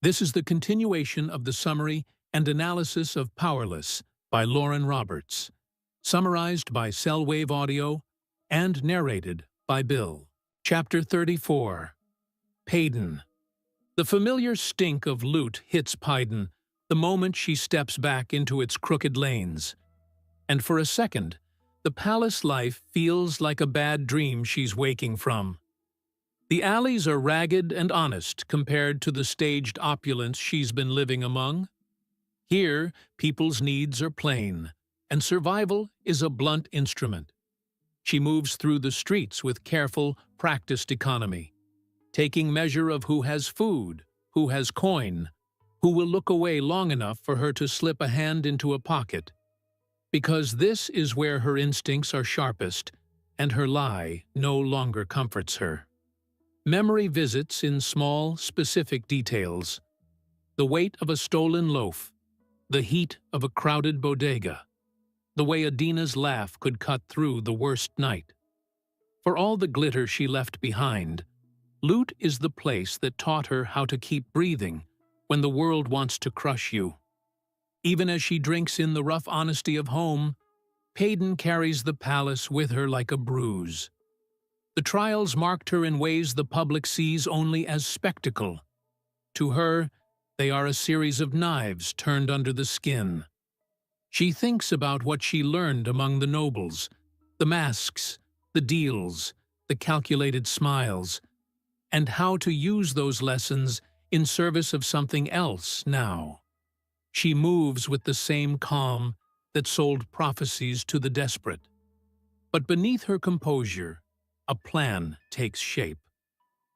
This is the continuation of the summary and analysis of Powerless by Lauren Roberts, summarized by Cellwave Audio and narrated by Bill. Chapter 34. Paedyn. The familiar stink of loot hits Paedyn the moment she steps back into its crooked lanes. And for a second, the palace life feels like a bad dream she's waking from. The alleys are ragged and honest compared to the staged opulence she's been living among. Here, people's needs are plain, and survival is a blunt instrument. She moves through the streets with careful, practiced economy, taking measure of who has food, who has coin, who will look away long enough for her to slip a hand into a pocket. Because this is where her instincts are sharpest, and her lie no longer comforts her. Memory visits in small, specific details. The weight of a stolen loaf, the heat of a crowded bodega, the way Adina's laugh could cut through the worst night. For all the glitter she left behind, loot is the place that taught her how to keep breathing when the world wants to crush you. Even as she drinks in the rough honesty of home, Paedyn carries the palace with her like a bruise. The trials marked her in ways the public sees only as spectacle. To her, they are a series of knives turned under the skin. She thinks about what she learned among the nobles, the masks, the deals, the calculated smiles, and how to use those lessons in service of something else now. She moves with the same calm that sold prophecies to the desperate. But beneath her composure, a plan takes shape.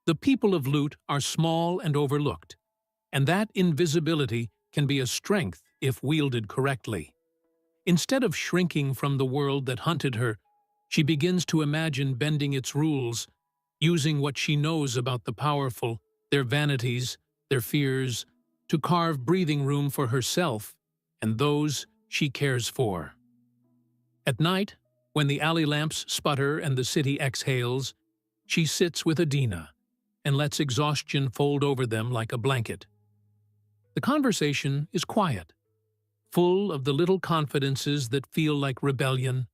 The people of loot are small and overlooked, and that invisibility can be a strength if wielded correctly. Instead of shrinking from the world that hunted her, she begins to imagine bending its rules, using what she knows about the powerful, their vanities, their fears, to carve breathing room for herself and those she cares for. At night, when the alley lamps sputter and the city exhales, she sits with Adina and lets exhaustion fold over them like a blanket. The conversation is quiet, full of the little confidences that feel like rebellion,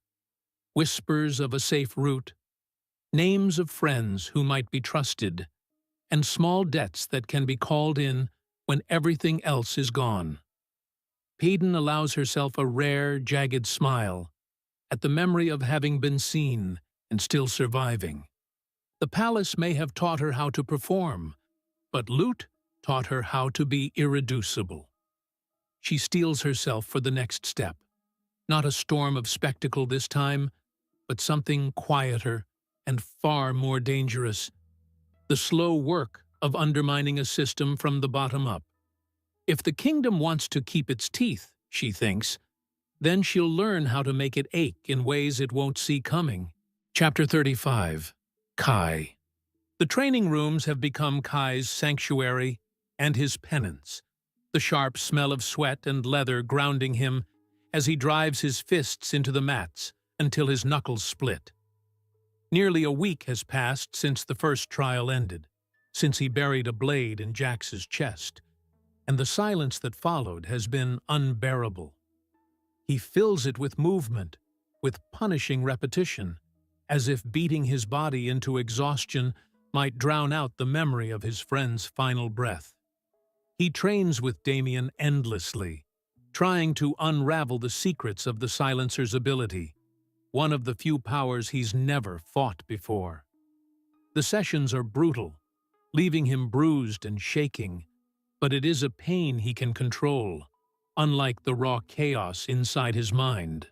whispers of a safe route, names of friends who might be trusted, and small debts that can be called in when everything else is gone. Paedyn allows herself a rare, jagged smile at the memory of having been seen and still surviving. The palace may have taught her how to perform, but loot taught her how to be irreducible. She steels herself for the next step, not a storm of spectacle this time, but something quieter and far more dangerous, the slow work of undermining a system from the bottom up. If the kingdom wants to keep its teeth, she thinks, then she'll learn how to make it ache in ways it won't see coming. Chapter 35. Kai. The training rooms have become Kai's sanctuary and his penance, the sharp smell of sweat and leather grounding him as he drives his fists into the mats until his knuckles split. Nearly a week has passed since the first trial ended, since he buried a blade in Jax's chest, and the silence that followed has been unbearable. He fills it with movement, with punishing repetition, as if beating his body into exhaustion might drown out the memory of his friend's final breath. He trains with Damien endlessly, trying to unravel the secrets of the Silencer's ability, one of the few powers he's never fought before. The sessions are brutal, leaving him bruised and shaking, but it is a pain he can control, unlike the raw chaos inside his mind.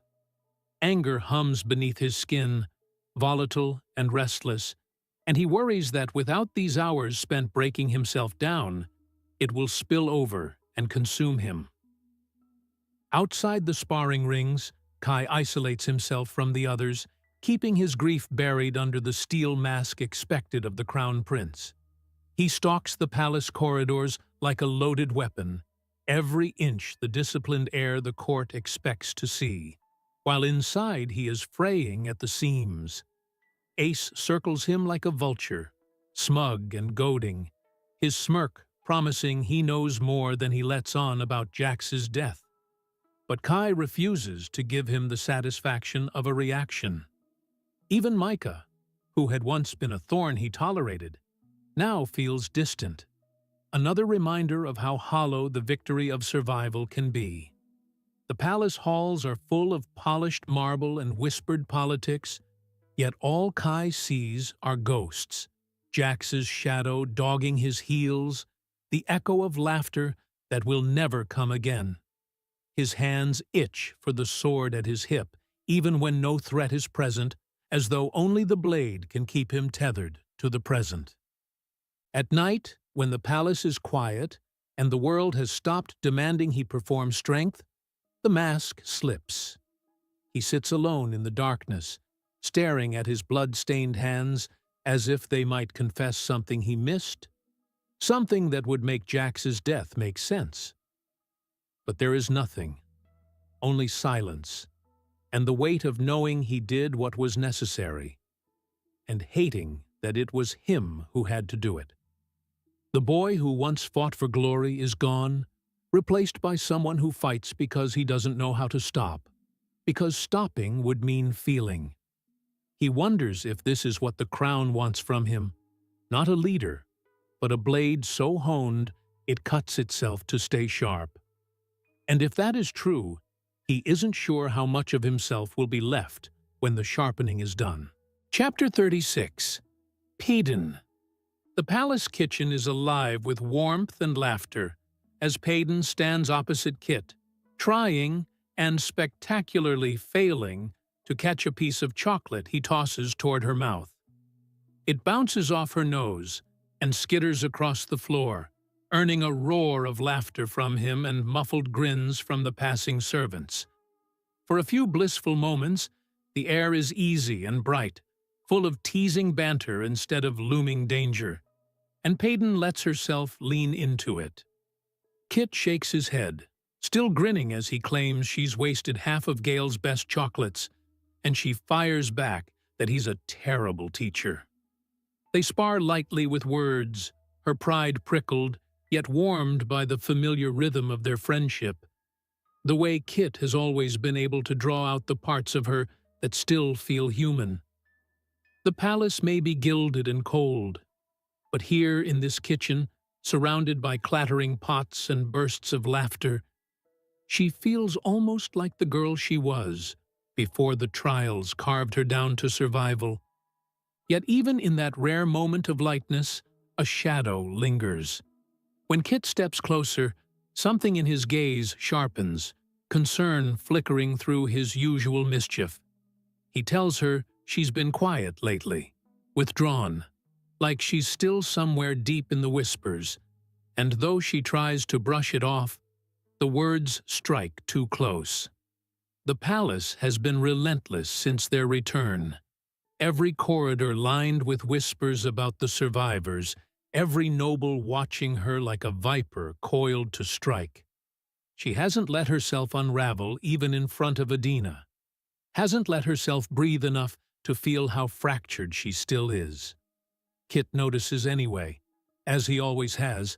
Anger hums beneath his skin, volatile and restless, and he worries that without these hours spent breaking himself down, it will spill over and consume him. Outside the sparring rings, Kai isolates himself from the others, keeping his grief buried under the steel mask expected of the Crown Prince. He stalks the palace corridors like a loaded weapon, every inch the disciplined heir the court expects to see, while inside he is fraying at the seams. Ace circles him like a vulture, smug and goading, his smirk promising he knows more than he lets on about Jax's death. But Kai refuses to give him the satisfaction of a reaction. Even Micah, who had once been a thorn he tolerated, now feels distant. Another reminder of how hollow the victory of survival can be. The palace halls are full of polished marble and whispered politics, yet all Kai sees are ghosts, Jax's shadow dogging his heels, the echo of laughter that will never come again. His hands itch for the sword at his hip, even when no threat is present, as though only the blade can keep him tethered to the present. At night, when the palace is quiet and the world has stopped demanding he perform strength, the mask slips. He sits alone in the darkness, staring at his blood-stained hands as if they might confess something he missed, something that would make Jax's death make sense. But there is nothing, only silence, and the weight of knowing he did what was necessary, and hating that it was him who had to do it. The boy who once fought for glory is gone, replaced by someone who fights because he doesn't know how to stop, because stopping would mean feeling. He wonders if this is what the crown wants from him, not a leader, but a blade so honed it cuts itself to stay sharp. And if that is true, he isn't sure how much of himself will be left when the sharpening is done. Chapter 36. Paedyn. The palace kitchen is alive with warmth and laughter as Paedyn stands opposite Kit, trying and spectacularly failing to catch a piece of chocolate he tosses toward her mouth. It bounces off her nose and skitters across the floor, earning a roar of laughter from him and muffled grins from the passing servants. For a few blissful moments, the air is easy and bright, full of teasing banter instead of looming danger, and Paedyn lets herself lean into it. Kit shakes his head, still grinning as he claims she's wasted half of Gale's best chocolates, and she fires back that he's a terrible teacher. They spar lightly with words, her pride prickled, yet warmed by the familiar rhythm of their friendship, the way Kit has always been able to draw out the parts of her that still feel human. The palace may be gilded and cold, but here in this kitchen, surrounded by clattering pots and bursts of laughter, she feels almost like the girl she was before the trials carved her down to survival. Yet even in that rare moment of lightness, a shadow lingers. When Kit steps closer, something in his gaze sharpens, concern flickering through his usual mischief. He tells her she's been quiet lately, withdrawn, like she's still somewhere deep in the whispers, and though she tries to brush it off, the words strike too close. The palace has been relentless since their return. Every corridor lined with whispers about the survivors, every noble watching her like a viper coiled to strike. She hasn't let herself unravel even in front of Adina, hasn't let herself breathe enough to feel how fractured she still is. Kit notices anyway, as he always has,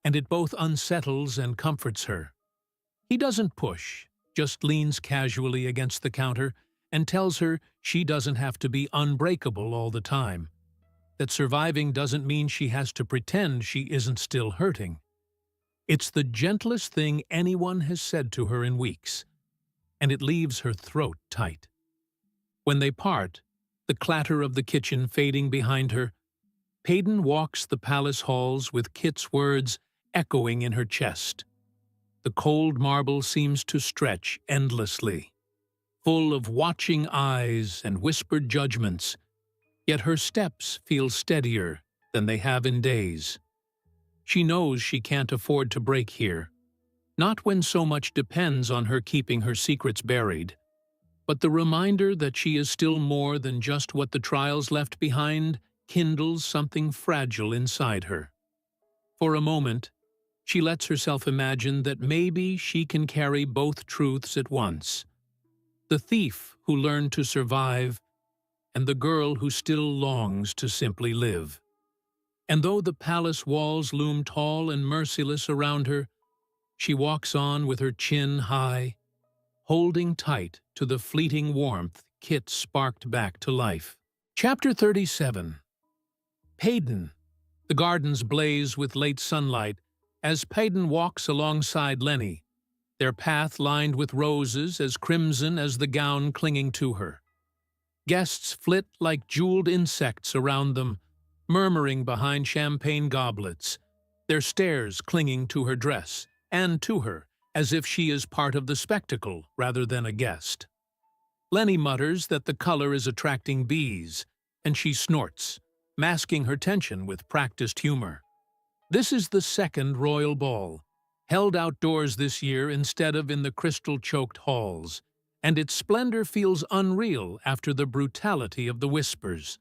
and it both unsettles and comforts her. He doesn't push, just leans casually against the counter and tells her she doesn't have to be unbreakable all the time, that surviving doesn't mean she has to pretend she isn't still hurting. It's the gentlest thing anyone has said to her in weeks, and it leaves her throat tight. When they part, the clatter of the kitchen fading behind her, Paedyn walks the palace halls with Kit's words echoing in her chest. The cold marble seems to stretch endlessly, full of watching eyes and whispered judgments, yet her steps feel steadier than they have in days. She knows she can't afford to break here, not when so much depends on her keeping her secrets buried, but the reminder that she is still more than just what the trials left behind kindles something fragile inside her. For a moment, she lets herself imagine that maybe she can carry both truths at once: the thief who learned to survive, and the girl who still longs to simply live. And though the palace walls loom tall and merciless around her, she walks on with her chin high, holding tight to the fleeting warmth Kit sparked back to life. Chapter 37. Paedyn. The gardens blaze with late sunlight as Paedyn walks alongside Lenny, their path lined with roses as crimson as the gown clinging to her. Guests flit like jeweled insects around them, murmuring behind champagne goblets, their stares clinging to her dress and to her as if she is part of the spectacle rather than a guest. Lenny mutters that the color is attracting bees, and she snorts, masking her tension with practiced humor. This is the second royal ball, held outdoors this year instead of in the crystal-choked halls, and its splendor feels unreal after the brutality of the whispers.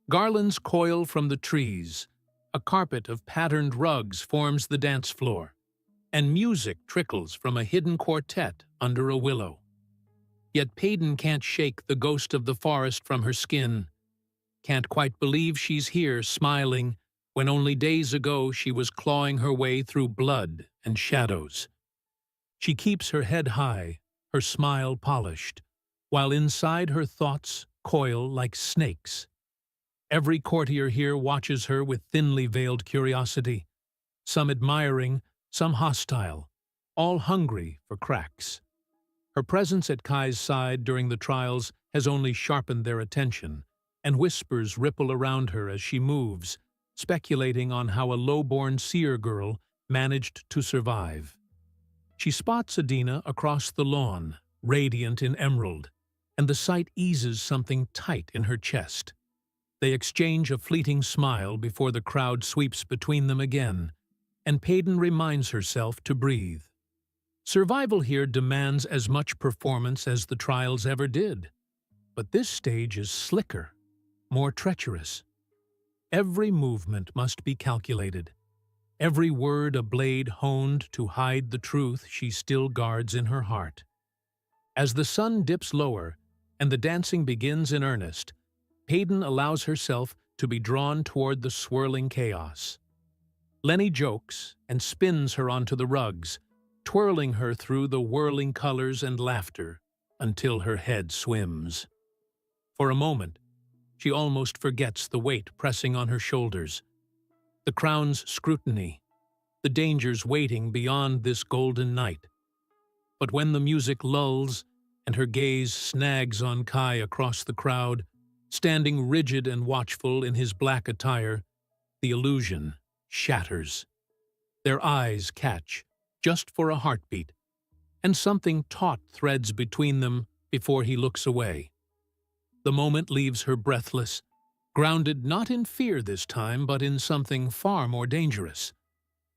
Garlands coil from the trees, a carpet of patterned rugs forms the dance floor, and music trickles from a hidden quartet under a willow. Yet Paedyn can't shake the ghost of the forest from her skin, can't quite believe she's here smiling when only days ago she was clawing her way through blood and shadows. She keeps her head high, her smile polished, while inside her thoughts coil like snakes. Every courtier here watches her with thinly veiled curiosity, some admiring, some hostile, all hungry for cracks. Her presence at Kai's side during the trials has only sharpened their attention, and whispers ripple around her as she moves, speculating on how a low-born seer girl managed to survive. She spots Adina across the lawn, radiant in emerald, and the sight eases something tight in her chest. They exchange a fleeting smile before the crowd sweeps between them again, and Paedyn reminds herself to breathe. Survival here demands as much performance as the trials ever did, but this stage is slicker, more treacherous. Every movement must be calculated, every word a blade honed to hide the truth she still guards in her heart. As the sun dips lower and the dancing begins in earnest, Paedyn allows herself to be drawn toward the swirling chaos. Lenny jokes and spins her onto the rugs, twirling her through the whirling colors and laughter until her head swims. For a moment, she almost forgets the weight pressing on her shoulders, the crown's scrutiny, the dangers waiting beyond this golden night. But when the music lulls and her gaze snags on Kai across the crowd, standing rigid and watchful in his black attire, the illusion shatters. Their eyes catch, just for a heartbeat, and something taut threads between them before he looks away. The moment leaves her breathless, grounded not in fear this time, but in something far more dangerous.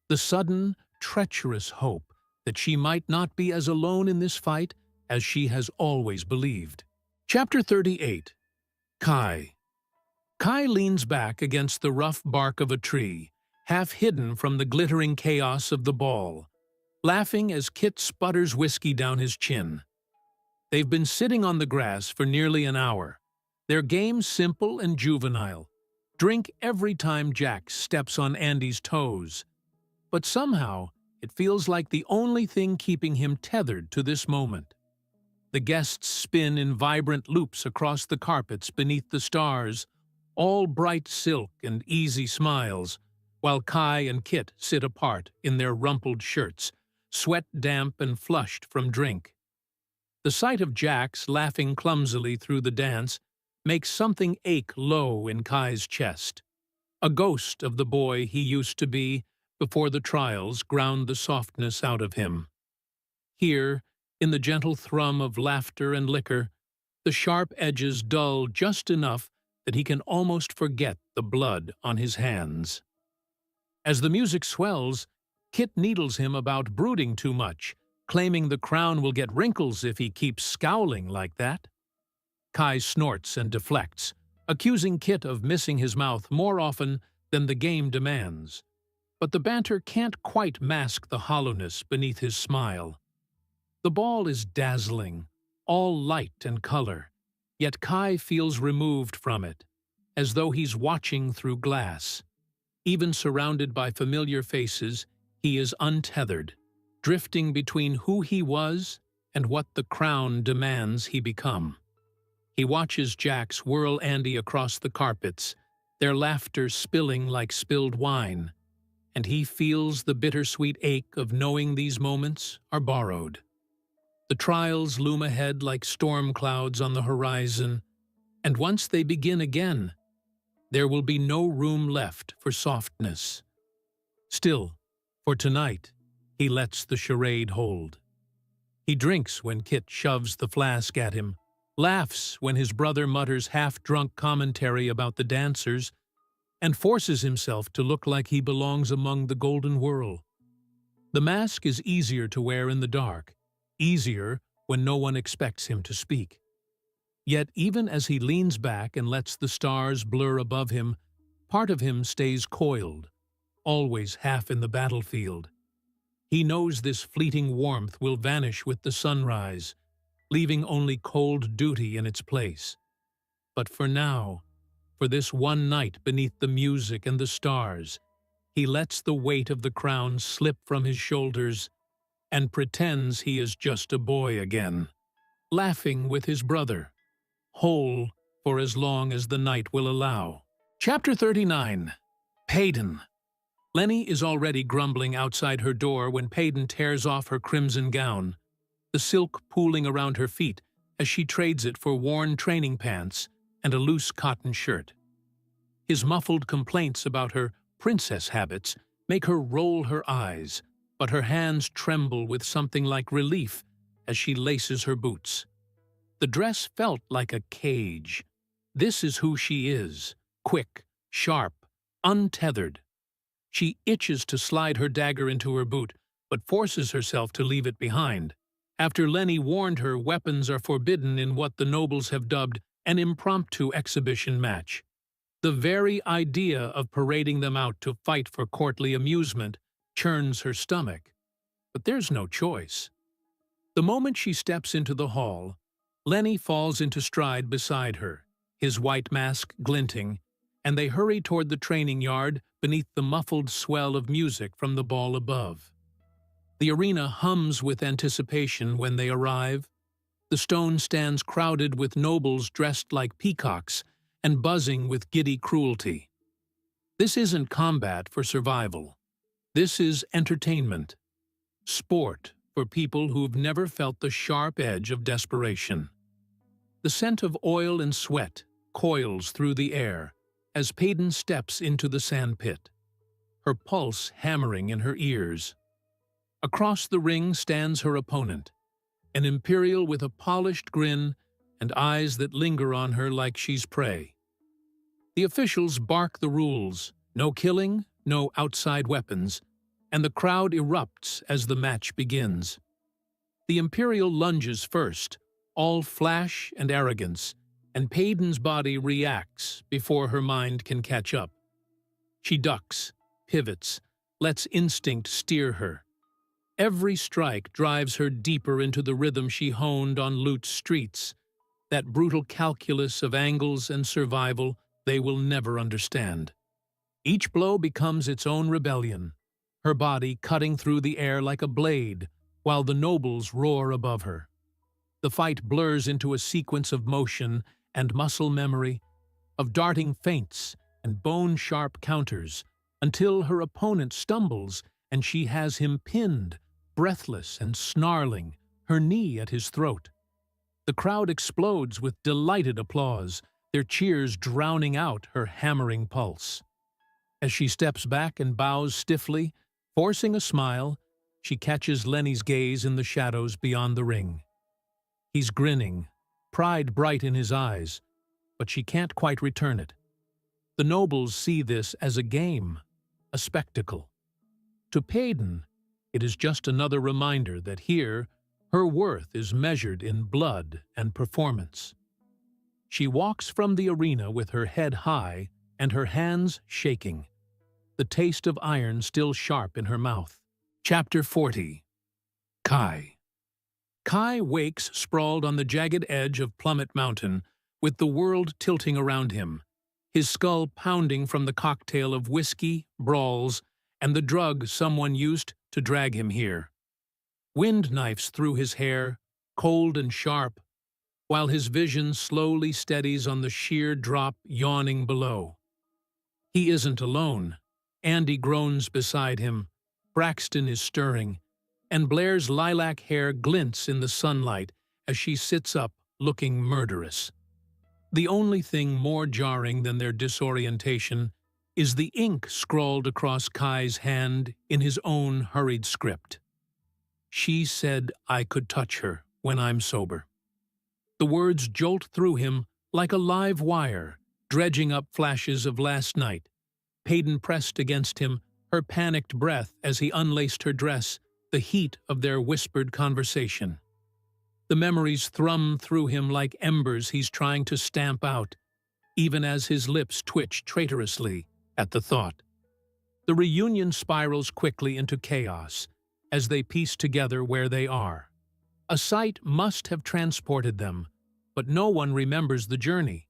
The sudden, treacherous hope that she might not be as alone in this fight as she has always believed. Chapter 38. Kai. Kai leans back against the rough bark of a tree, half hidden from the glittering chaos of the ball, laughing as Kit sputters whiskey down his chin. They've been sitting on the grass for nearly an hour, their game simple and juvenile. Drink every time Jack steps on Andy's toes. But somehow, it feels like the only thing keeping him tethered to this moment. The guests spin in vibrant loops across the carpets beneath the stars, all bright silk and easy smiles, while Kai and Kit sit apart in their rumpled shirts, sweat damp and flushed from drink. The sight of Jax laughing clumsily through the dance makes something ache low in Kai's chest. A ghost of the boy he used to be before the trials ground the softness out of him. Here, in the gentle thrum of laughter and liquor, the sharp edges dull just enough that he can almost forget the blood on his hands. As the music swells, Kit needles him about brooding too much, claiming the crown will get wrinkles if he keeps scowling like that. Kai snorts and deflects, accusing Kit of missing his mouth more often than the game demands. But the banter can't quite mask the hollowness beneath his smile. The ball is dazzling, all light and color, yet Kai feels removed from it, as though he's watching through glass. Even surrounded by familiar faces, he is untethered, drifting between who he was and what the crown demands he become. He watches Jax whirl Andy across the carpets, their laughter spilling like spilled wine, and he feels the bittersweet ache of knowing these moments are borrowed. The trials loom ahead like storm clouds on the horizon, and once they begin again, there will be no room left for softness. Still, for tonight, he lets the charade hold. He drinks when Kit shoves the flask at him, laughs when his brother mutters half-drunk commentary about the dancers, and forces himself to look like he belongs among the golden whirl. The mask is easier to wear in the dark, easier when no one expects him to speak. Yet even as he leans back and lets the stars blur above him, part of him stays coiled, always half in the battlefield. He knows this fleeting warmth will vanish with the sunrise, leaving only cold duty in its place. But for now, for this one night beneath the music and the stars, he lets the weight of the crown slip from his shoulders and pretends he is just a boy again, laughing with his brother, whole for as long as the night will allow. Chapter 39. Paedyn. Lenny is already grumbling outside her door when Paedyn tears off her crimson gown, the silk pooling around her feet as she trades it for worn training pants and a loose cotton shirt. His muffled complaints about her princess habits make her roll her eyes, but her hands tremble with something like relief as she laces her boots. The dress felt like a cage. This is who she is, quick, sharp, untethered. She itches to slide her dagger into her boot, but forces herself to leave it behind. After Lenny warned her weapons are forbidden in what the nobles have dubbed an impromptu exhibition match. The very idea of parading them out to fight for courtly amusement churns her stomach. But there's no choice. The moment she steps into the hall, Lenny falls into stride beside her, his white mask glinting, and they hurry toward the training yard beneath the muffled swell of music from the ball above. The arena hums with anticipation when they arrive. The stone stands crowded with nobles dressed like peacocks and buzzing with giddy cruelty. This isn't combat for survival. This is entertainment, sport for people who've never felt the sharp edge of desperation. The scent of oil and sweat coils through the air as Paedyn steps into the sandpit, her pulse hammering in her ears. Across the ring stands her opponent, an imperial with a polished grin and eyes that linger on her like she's prey. The officials bark the rules: no killing, no outside weapons, and the crowd erupts as the match begins. The imperial lunges first, all flash and arrogance, and Paedyn's body reacts before her mind can catch up. She ducks, pivots, lets instinct steer her. Every strike drives her deeper into the rhythm she honed on Loot's streets, that brutal calculus of angles and survival they will never understand. Each blow becomes its own rebellion, her body cutting through the air like a blade, while the nobles roar above her. The fight blurs into a sequence of motion and muscle memory, of darting feints and bone-sharp counters, until her opponent stumbles and she has him pinned, breathless and snarling, her knee at his throat. The crowd explodes with delighted applause, their cheers drowning out her hammering pulse. As she steps back and bows stiffly, forcing a smile, she catches Lenny's gaze in the shadows beyond the ring. He's grinning, pride bright in his eyes, but she can't quite return it. The nobles see this as a game, a spectacle. To Paedyn, it is just another reminder that here, her worth is measured in blood and performance. She walks from the arena with her head high and her hands shaking, the taste of iron still sharp in her mouth. Chapter 40. Kai. Kai wakes sprawled on the jagged edge of Plummet Mountain, with the world tilting around him, his skull pounding from the cocktail of whiskey, brawls, and the drug someone used to drag him here. Wind knifes through his hair, cold and sharp, while his vision slowly steadies on the sheer drop yawning below. He isn't alone. Andy groans beside him, Braxton is stirring, and Blair's lilac hair glints in the sunlight as she sits up, looking murderous. The only thing more jarring than their disorientation is the ink scrawled across Kai's hand in his own hurried script. She said I could touch her when I'm sober. The words jolt through him like a live wire, dredging up flashes of last night. Paedyn pressed against him, her panicked breath as he unlaced her dress, the heat of their whispered conversation. The memories thrum through him like embers he's trying to stamp out, even as his lips twitch traitorously at the thought. The reunion spirals quickly into chaos as they piece together where they are. A sight must have transported them, but no one remembers the journey,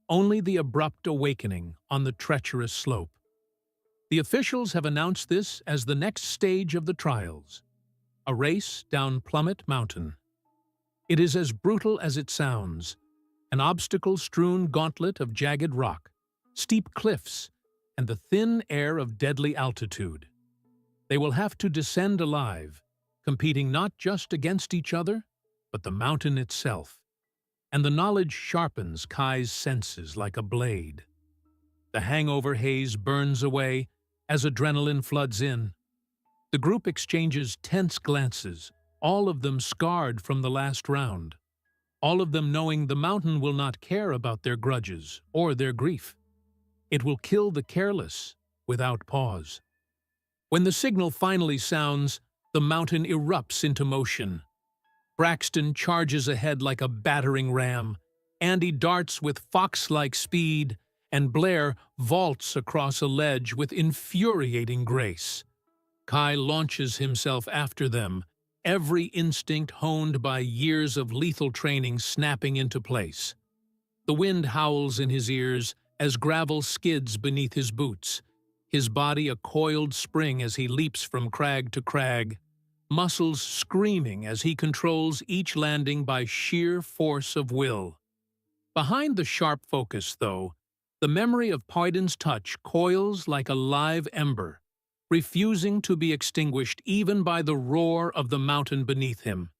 only the abrupt awakening on the treacherous slope. The officials have announced this as the next stage of the trials, a race down Plummet Mountain. It is as brutal as it sounds, an obstacle-strewn gauntlet of jagged rock, steep cliffs, and the thin air of deadly altitude. They will have to descend alive, competing not just against each other, but the mountain itself. And the knowledge sharpens Kai's senses like a blade. The hangover haze burns away as adrenaline floods in. The group exchanges tense glances, all of them scarred from the last round, all of them knowing the mountain will not care about their grudges or their grief. It will kill the careless without pause. When the signal finally sounds, the mountain erupts into motion. Braxton charges ahead like a battering ram, Andy darts with fox-like speed, and Blair vaults across a ledge with infuriating grace. Kai launches himself after them, every instinct honed by years of lethal training snapping into place. The wind howls in his ears as gravel skids beneath his boots, his body a coiled spring as he leaps from crag to crag, muscles screaming as he controls each landing by sheer force of will. Behind the sharp focus, though, the memory of Paedyn's touch coils like a live ember, refusing to be extinguished even by the roar of the mountain beneath him.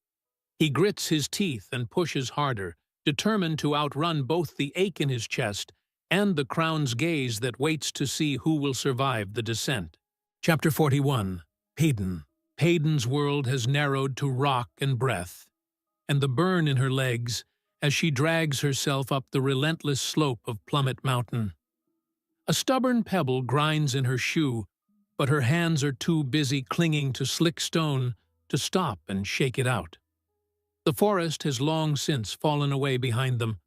He grits his teeth and pushes harder, determined to outrun both the ache in his chest and the crown's gaze that waits to see who will survive the descent. Chapter 41. Paedyn. Paedyn's world has narrowed to rock and breath, and the burn in her legs as she drags herself up the relentless slope of Plummet Mountain. A stubborn pebble grinds in her shoe, but her hands are too busy clinging to slick stone to stop and shake it out. The forest has long since fallen away behind them,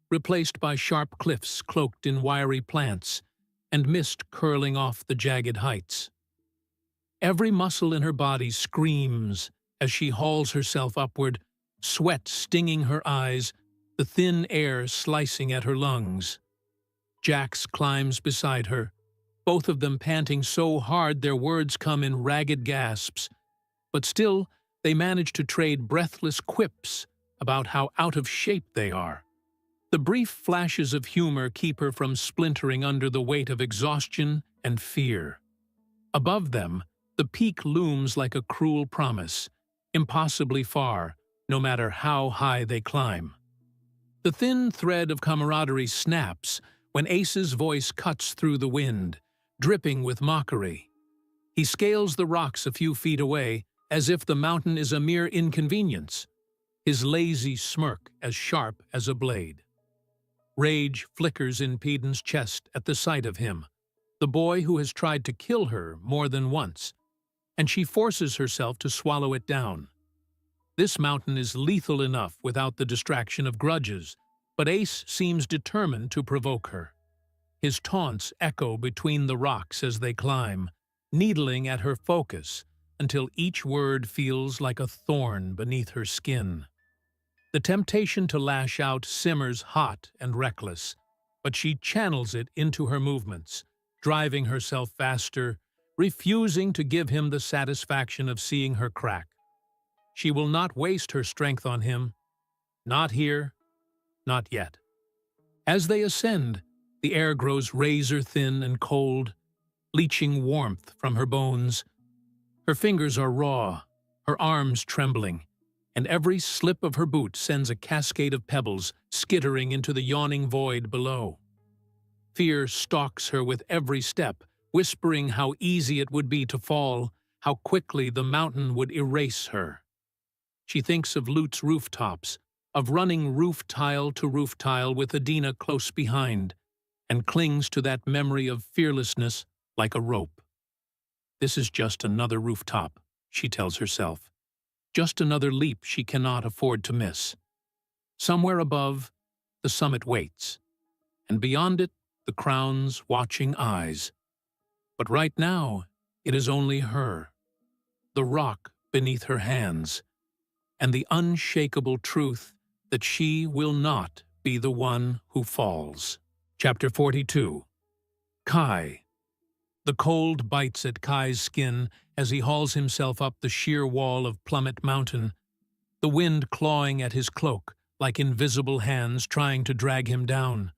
replaced by sharp cliffs cloaked in wiry plants and mist curling off the jagged heights. Every muscle in her body screams as she hauls herself upward, sweat stinging her eyes, the thin air slicing at her lungs. Jax climbs beside her, both of them panting so hard their words come in ragged gasps, but still they manage to trade breathless quips about how out of shape they are. The brief flashes of humor keep her from splintering under the weight of exhaustion and fear. Above them, the peak looms like a cruel promise, impossibly far, no matter how high they climb. The thin thread of camaraderie snaps when Ace's voice cuts through the wind, dripping with mockery. He scales the rocks a few feet away, as if the mountain is a mere inconvenience, his lazy smirk as sharp as a blade. Rage flickers in Paedyn's chest at the sight of him, the boy who has tried to kill her more than once, and she forces herself to swallow it down. This mountain is lethal enough without the distraction of grudges, but Ace seems determined to provoke her. His taunts echo between the rocks as they climb, needling at her focus until each word feels like a thorn beneath her skin. The temptation to lash out simmers hot and reckless, but she channels it into her movements, driving herself faster, refusing to give him the satisfaction of seeing her crack. She will not waste her strength on him. Not here, not yet. As they ascend, the air grows razor-thin and cold, leaching warmth from her bones. Her fingers are raw, her arms trembling, and every slip of her boot sends a cascade of pebbles skittering into the yawning void below. Fear stalks her with every step, whispering how easy it would be to fall, how quickly the mountain would erase her. She thinks of Lut's rooftops, of running roof tile to roof tile with Adina close behind, and clings to that memory of fearlessness like a rope. This is just another rooftop, she tells herself. Just another leap she cannot afford to miss. Somewhere above, the summit waits, and beyond it, the crown's watching eyes. But right now, it is only her, the rock beneath her hands, and the unshakable truth that she will not be the one who falls. Chapter 42. Kai. The cold bites at Kai's skin as he hauls himself up the sheer wall of Plummet Mountain, the wind clawing at his cloak like invisible hands trying to drag him down.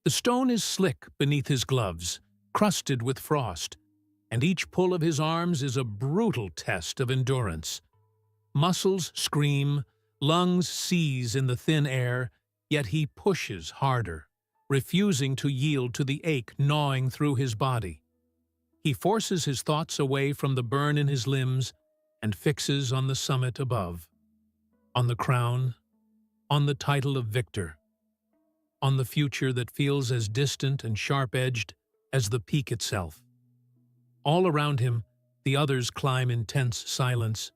The stone is slick beneath his gloves, crusted with frost, and each pull of his arms is a brutal test of endurance. Muscles scream, lungs seize in the thin air, yet he pushes harder, refusing to yield to the ache gnawing through his body. He forces his thoughts away from the burn in his limbs and fixes on the summit above, on the crown, on the title of victor, on the future that feels as distant and sharp-edged as the peak itself. All around him, the others climb in tense silence,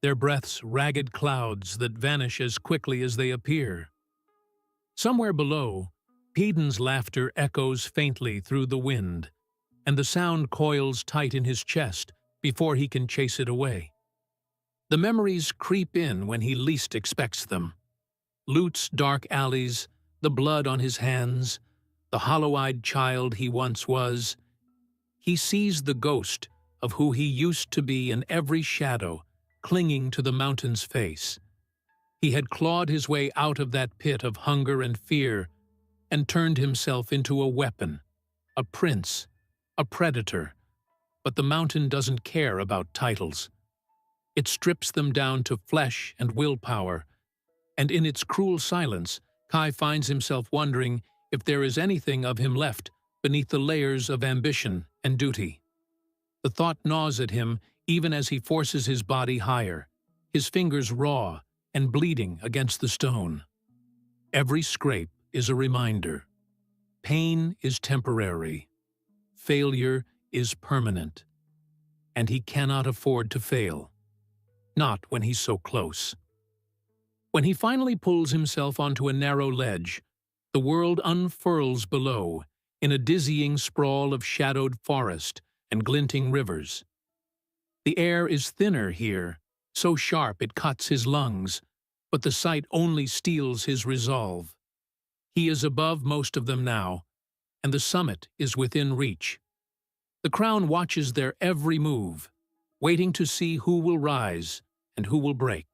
their breaths ragged clouds that vanish as quickly as they appear. Somewhere below, Paedyn's laughter echoes faintly through the wind, and the sound coils tight in his chest before he can chase it away. The memories creep in when he least expects them. Lut's dark alleys, the blood on his hands, the hollow-eyed child he once was. He sees the ghost of who he used to be in every shadow, clinging to the mountain's face. He had clawed his way out of that pit of hunger and fear and turned himself into a weapon, a prince, a predator, but the mountain doesn't care about titles. It strips them down to flesh and willpower, and in its cruel silence, Kai finds himself wondering if there is anything of him left beneath the layers of ambition and duty. The thought gnaws at him even as he forces his body higher, his fingers raw and bleeding against the stone. Every scrape is a reminder. Pain is temporary. Failure is permanent, and he cannot afford to fail, not when he's so close. When he finally pulls himself onto a narrow ledge, the world unfurls below in a dizzying sprawl of shadowed forest and glinting rivers. The air is thinner here, so sharp it cuts his lungs, but the sight only steels his resolve. He is above most of them now, and the summit is within reach. The crown watches their every move, waiting to see who will rise and who will break.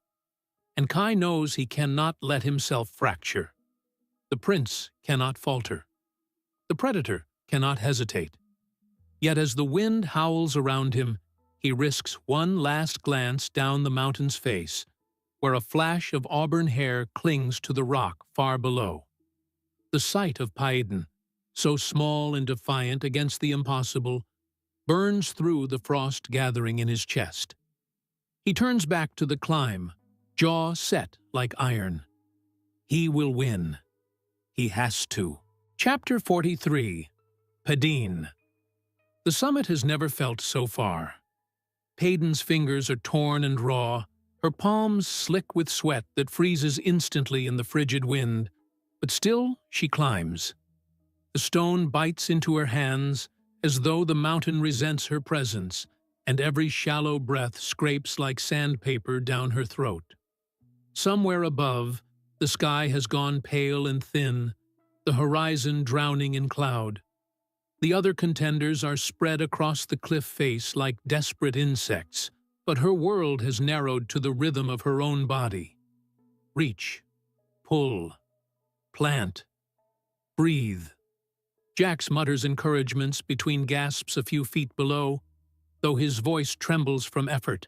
And Kai knows he cannot let himself fracture. The prince cannot falter. The predator cannot hesitate. Yet as the wind howls around him, he risks one last glance down the mountain's face, where a flash of auburn hair clings to the rock far below. The sight of Paedyn, so small and defiant against the impossible, burns through the frost gathering in his chest. He turns back to the climb, jaw set like iron. He will win. He has to. Chapter 43. Paedyn. The summit has never felt so far. Paedyn's fingers are torn and raw, her palms slick with sweat that freezes instantly in the frigid wind, but still she climbs. The stone bites into her hands as though the mountain resents her presence, and every shallow breath scrapes like sandpaper down her throat. Somewhere above, the sky has gone pale and thin, the horizon drowning in cloud. The other contenders are spread across the cliff face like desperate insects, but her world has narrowed to the rhythm of her own body. Reach, pull, plant, breathe. Jax mutters encouragements between gasps a few feet below, though his voice trembles from effort,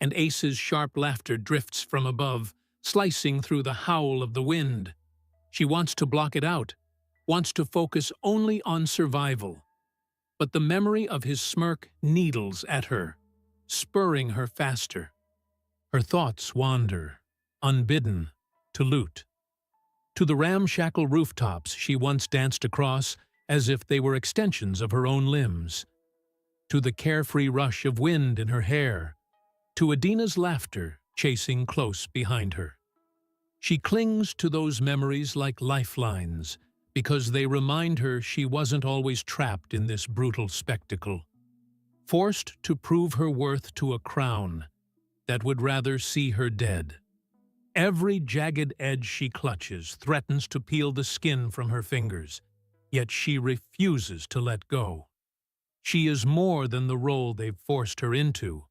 and Ace's sharp laughter drifts from above, slicing through the howl of the wind. She wants to block it out, wants to focus only on survival. But the memory of his smirk needles at her, spurring her faster. Her thoughts wander, unbidden, to loot. To the ramshackle rooftops she once danced across as if they were extensions of her own limbs. To the carefree rush of wind in her hair. To Adina's laughter chasing close behind her. She clings to those memories like lifelines, because they remind her she wasn't always trapped in this brutal spectacle, forced to prove her worth to a crown that would rather see her dead. Every jagged edge she clutches threatens to peel the skin from her fingers, yet she refuses to let go. She is more than the role they've forced her into,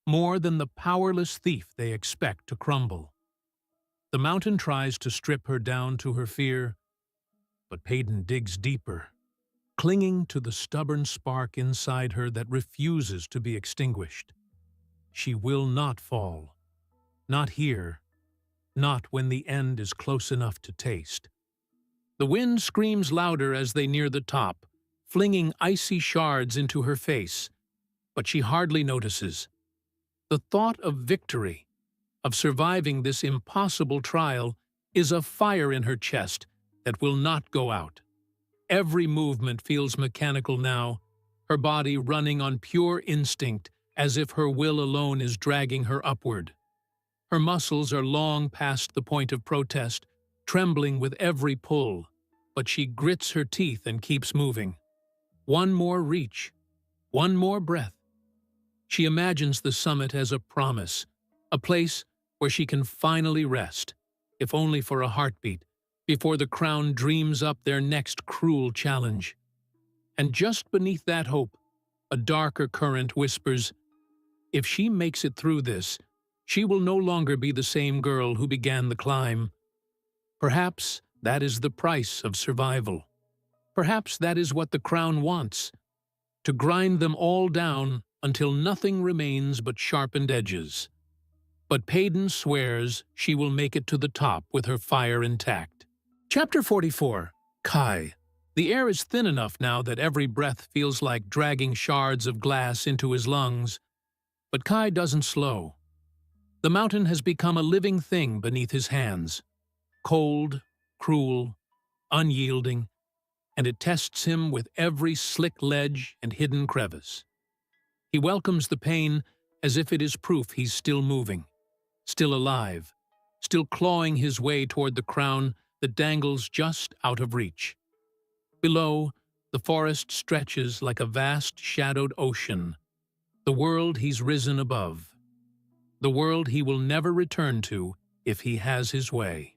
more than the powerless thief they expect to crumble. The mountain tries to strip her down to her fear, but Paedyn digs deeper, clinging to the stubborn spark inside her that refuses to be extinguished. She will not fall. Not here. Not when the end is close enough to taste. The wind screams louder as they near the top, flinging icy shards into her face, but she hardly notices. The thought of victory, of surviving this impossible trial, is a fire in her chest that will not go out. Every movement feels mechanical now, her body running on pure instinct as if her will alone is dragging her upward. Her muscles are long past the point of protest, trembling with every pull, but she grits her teeth and keeps moving. One more reach, one more breath. She imagines the summit as a promise, a place where she can finally rest, if only for a heartbeat, before the crown dreams up their next cruel challenge. And just beneath that hope, a darker current whispers, if she makes it through this, she will no longer be the same girl who began the climb. Perhaps that is the price of survival. Perhaps that is what the crown wants, to grind them all down until nothing remains but sharpened edges. But Paedyn swears she will make it to the top with her fire intact. Chapter 44. Kai. The air is thin enough now that every breath feels like dragging shards of glass into his lungs. But Kai doesn't slow. The mountain has become a living thing beneath his hands. Cold, cruel, unyielding, and it tests him with every slick ledge and hidden crevice. He welcomes the pain as if it is proof he's still moving, still alive, still clawing his way toward the crown that dangles just out of reach. Below, the forest stretches like a vast shadowed ocean, the world he's risen above, the world he will never return to if he has his way.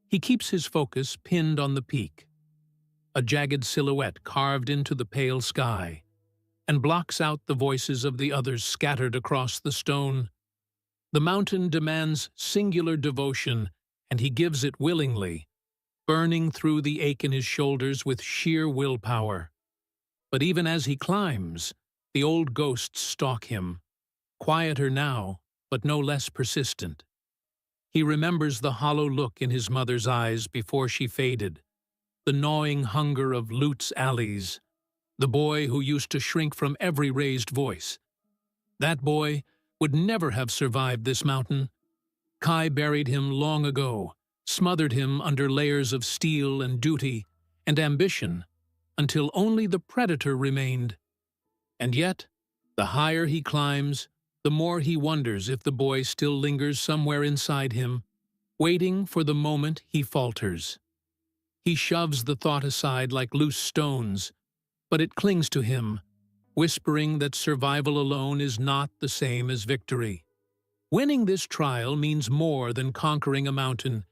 He keeps his focus pinned on the peak, a jagged silhouette carved into the pale sky, and blocks out the voices of the others scattered across the stone. The mountain demands singular devotion, and he gives it willingly, burning through the ache in his shoulders with sheer willpower. But even as he climbs, the old ghosts stalk him, quieter now, but no less persistent. He remembers the hollow look in his mother's eyes before she faded, the gnawing hunger of Lute's alleys, the boy who used to shrink from every raised voice. That boy would never have survived this mountain. Kai buried him long ago, smothered him under layers of steel and duty and ambition, until only the predator remained. And yet, the higher he climbs, the more he wonders if the boy still lingers somewhere inside him, waiting for the moment he falters. He shoves the thought aside like loose stones, but it clings to him, whispering that survival alone is not the same as victory. Winning this trial means more than conquering a mountain.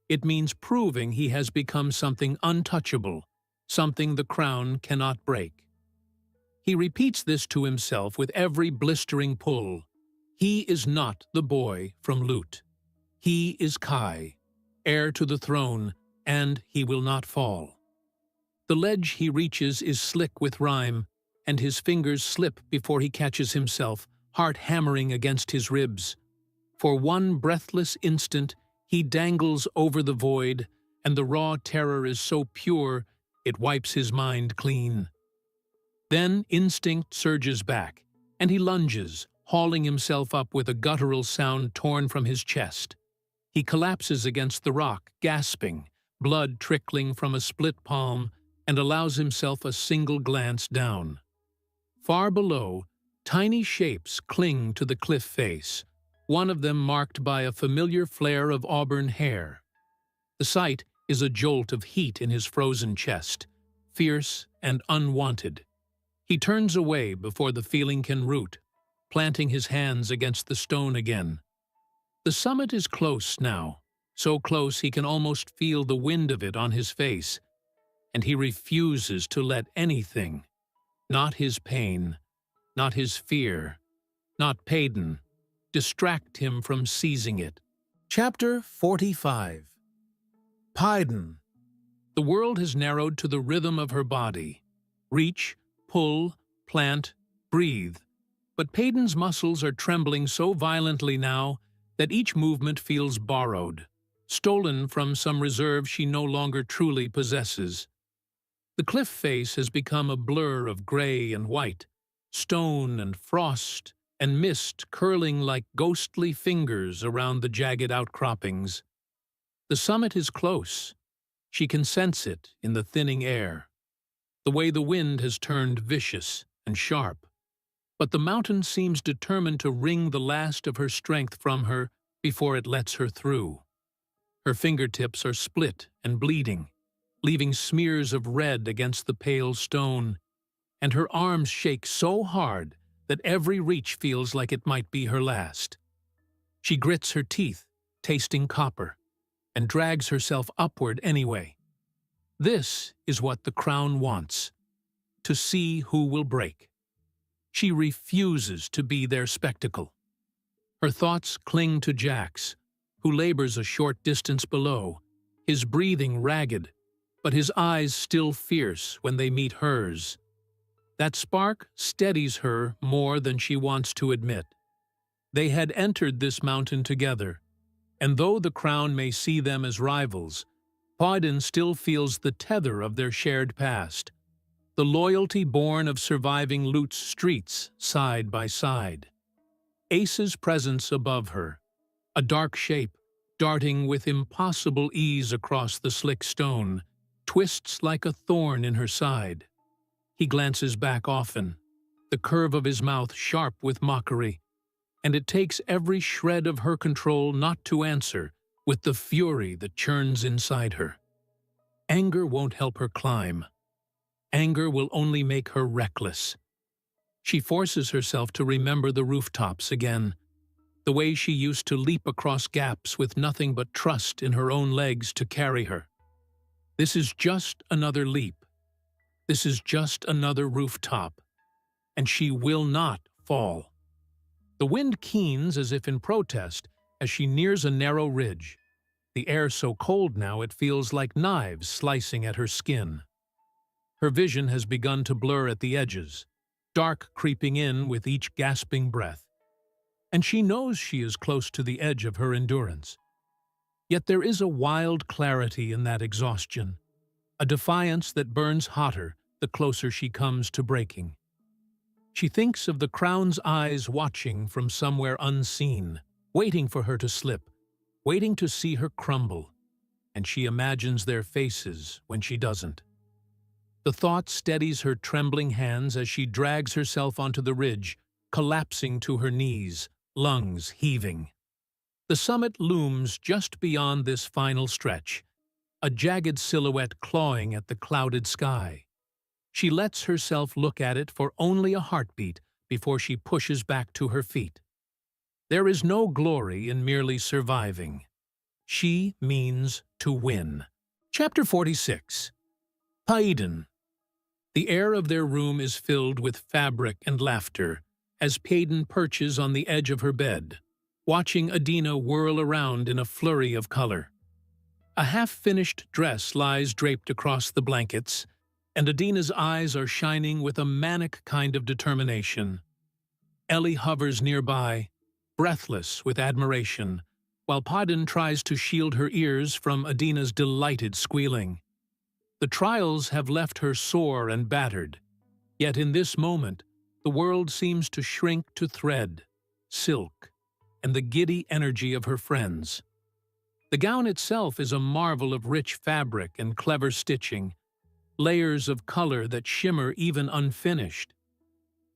It means proving he has become something untouchable, something the crown cannot break. He repeats this to himself with every blistering pull. He is not the boy from Lut. He is Kai, heir to the throne, and he will not fall. The ledge he reaches is slick with rime, and his fingers slip before he catches himself, heart hammering against his ribs. For one breathless instant, he dangles over the void, and the raw terror is so pure it wipes his mind clean. Then instinct surges back, and he lunges, hauling himself up with a guttural sound torn from his chest. He collapses against the rock, gasping, blood trickling from a split palm, and allows himself a single glance down. Far below, tiny shapes cling to the cliff face, one of them marked by a familiar flare of auburn hair. The sight is a jolt of heat in his frozen chest, fierce and unwanted. He turns away before the feeling can root, planting his hands against the stone again. The summit is close now, so close he can almost feel the wind of it on his face, and he refuses to let anything, not his pain, not his fear, not Paedyn, distract him from seizing it. Chapter 45. Paedyn. The world has narrowed to the rhythm of her body. Reach, pull, plant, breathe. But Paedyn's muscles are trembling so violently now that each movement feels borrowed, stolen from some reserve she no longer truly possesses. The cliff face has become a blur of gray and white, stone and frost, and mist curling like ghostly fingers around the jagged outcroppings. The summit is close. She can sense it in the thinning air, the way the wind has turned vicious and sharp. But the mountain seems determined to wring the last of her strength from her before it lets her through. Her fingertips are split and bleeding, leaving smears of red against the pale stone, and her arms shake so hard that every reach feels like it might be her last. She grits her teeth, tasting copper, and drags herself upward anyway. This is what the crown wants, to see who will break. She refuses to be their spectacle. Her thoughts cling to Jax, who labors a short distance below, his breathing ragged, but his eyes still fierce when they meet hers. That spark steadies her more than she wants to admit. They had entered this mountain together, and though the crown may see them as rivals, Paedyn still feels the tether of their shared past, the loyalty born of surviving Lut's streets side by side. Ace's presence above her, a dark shape, darting with impossible ease across the slick stone, twists like a thorn in her side. He glances back often, the curve of his mouth sharp with mockery, and it takes every shred of her control not to answer with the fury that churns inside her. Anger won't help her climb. Anger will only make her reckless. She forces herself to remember the rooftops again, the way she used to leap across gaps with nothing but trust in her own legs to carry her. This is just another leap. This is just another rooftop, and she will not fall. The wind keens as if in protest as she nears a narrow ridge, the air so cold now it feels like knives slicing at her skin. Her vision has begun to blur at the edges, dark creeping in with each gasping breath, and she knows she is close to the edge of her endurance. Yet there is a wild clarity in that exhaustion, a defiance that burns hotter the closer she comes to breaking. She thinks of the crown's eyes watching from somewhere unseen, waiting for her to slip, waiting to see her crumble, and she imagines their faces when she doesn't. The thought steadies her trembling hands as she drags herself onto the ridge, collapsing to her knees, lungs heaving. The summit looms just beyond this final stretch, a jagged silhouette clawing at the clouded sky. She lets herself look at it for only a heartbeat before she pushes back to her feet. There is no glory in merely surviving. She means to win. Chapter 46. Paedyn. The air of their room is filled with fabric and laughter as Paedyn perches on the edge of her bed, watching Adina whirl around in a flurry of color. A half-finished dress lies draped across the blankets, and Adina's eyes are shining with a manic kind of determination. Ellie hovers nearby, breathless with admiration, while Paedyn tries to shield her ears from Adina's delighted squealing. The trials have left her sore and battered, yet in this moment the world seems to shrink to thread, silk, and the giddy energy of her friends. The gown itself is a marvel of rich fabric and clever stitching, layers of color that shimmer even unfinished.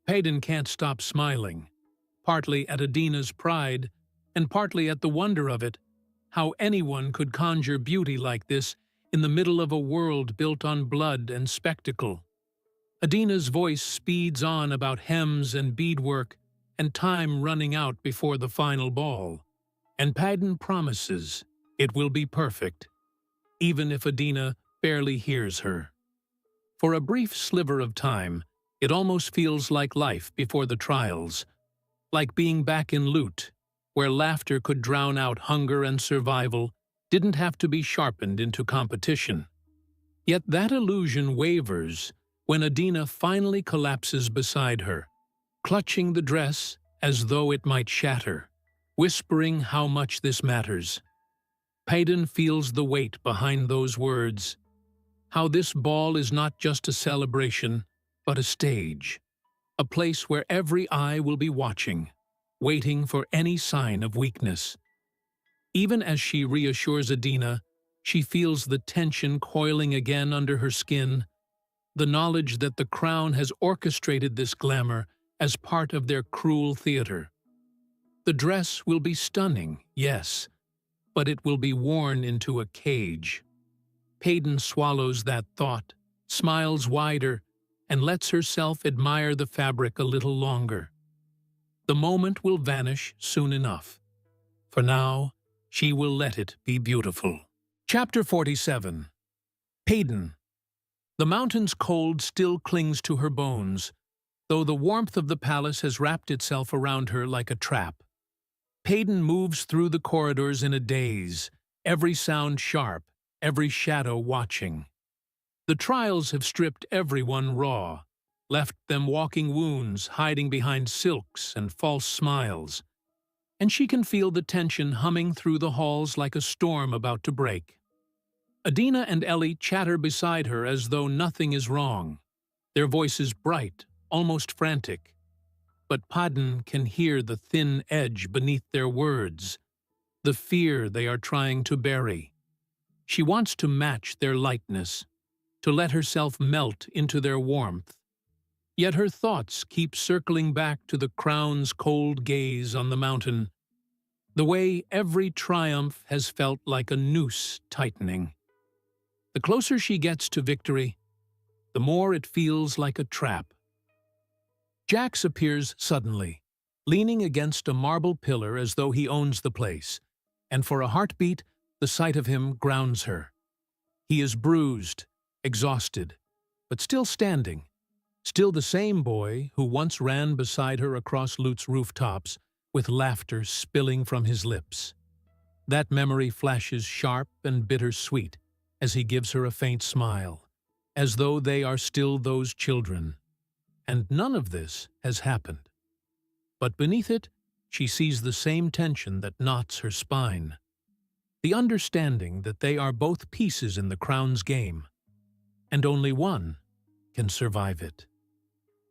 Paedyn can't stop smiling, partly at Adina's pride and partly at the wonder of it, how anyone could conjure beauty like this in the middle of a world built on blood and spectacle. Adina's voice speeds on about hems and beadwork and time running out before the final ball, and Paedyn promises it will be perfect, even if Adina barely hears her. For a brief sliver of time, it almost feels like life before the trials, like being back in Loot, where laughter could drown out hunger and survival didn't have to be sharpened into competition. Yet that illusion wavers when Adina finally collapses beside her, clutching the dress as though it might shatter, whispering how much this matters. Paedyn feels the weight behind those words, how this ball is not just a celebration, but a stage, a place where every eye will be watching, waiting for any sign of weakness. Even as she reassures Adina, she feels the tension coiling again under her skin, the knowledge that the Crown has orchestrated this glamour as part of their cruel theater. The dress will be stunning, yes, but it will be worn into a cage. Paedyn swallows that thought, smiles wider, and lets herself admire the fabric a little longer. The moment will vanish soon enough. For now, she will let it be beautiful. Chapter 47. Paedyn. The mountain's cold still clings to her bones, though the warmth of the palace has wrapped itself around her like a trap. Paedyn moves through the corridors in a daze, every sound sharp, every shadow watching. The trials have stripped everyone raw, left them walking wounds, hiding behind silks and false smiles, and she can feel the tension humming through the halls like a storm about to break. Adina and Ellie chatter beside her as though nothing is wrong, their voices bright, almost frantic. But Paedyn can hear the thin edge beneath their words, the fear they are trying to bury. She wants to match their lightness, to let herself melt into their warmth. Yet her thoughts keep circling back to the Crown's cold gaze on the mountain, the way every triumph has felt like a noose tightening. The closer she gets to victory, the more it feels like a trap. Jax appears suddenly, leaning against a marble pillar as though he owns the place, and for a heartbeat, the sight of him grounds her. He is bruised, exhausted, but still standing, still the same boy who once ran beside her across Loot's rooftops with laughter spilling from his lips. That memory flashes sharp and bittersweet as he gives her a faint smile, as though they are still those children. And none of this has happened. But beneath it, she sees the same tension that knots her spine. The understanding that they are both pieces in the Crown's game, and only one can survive it.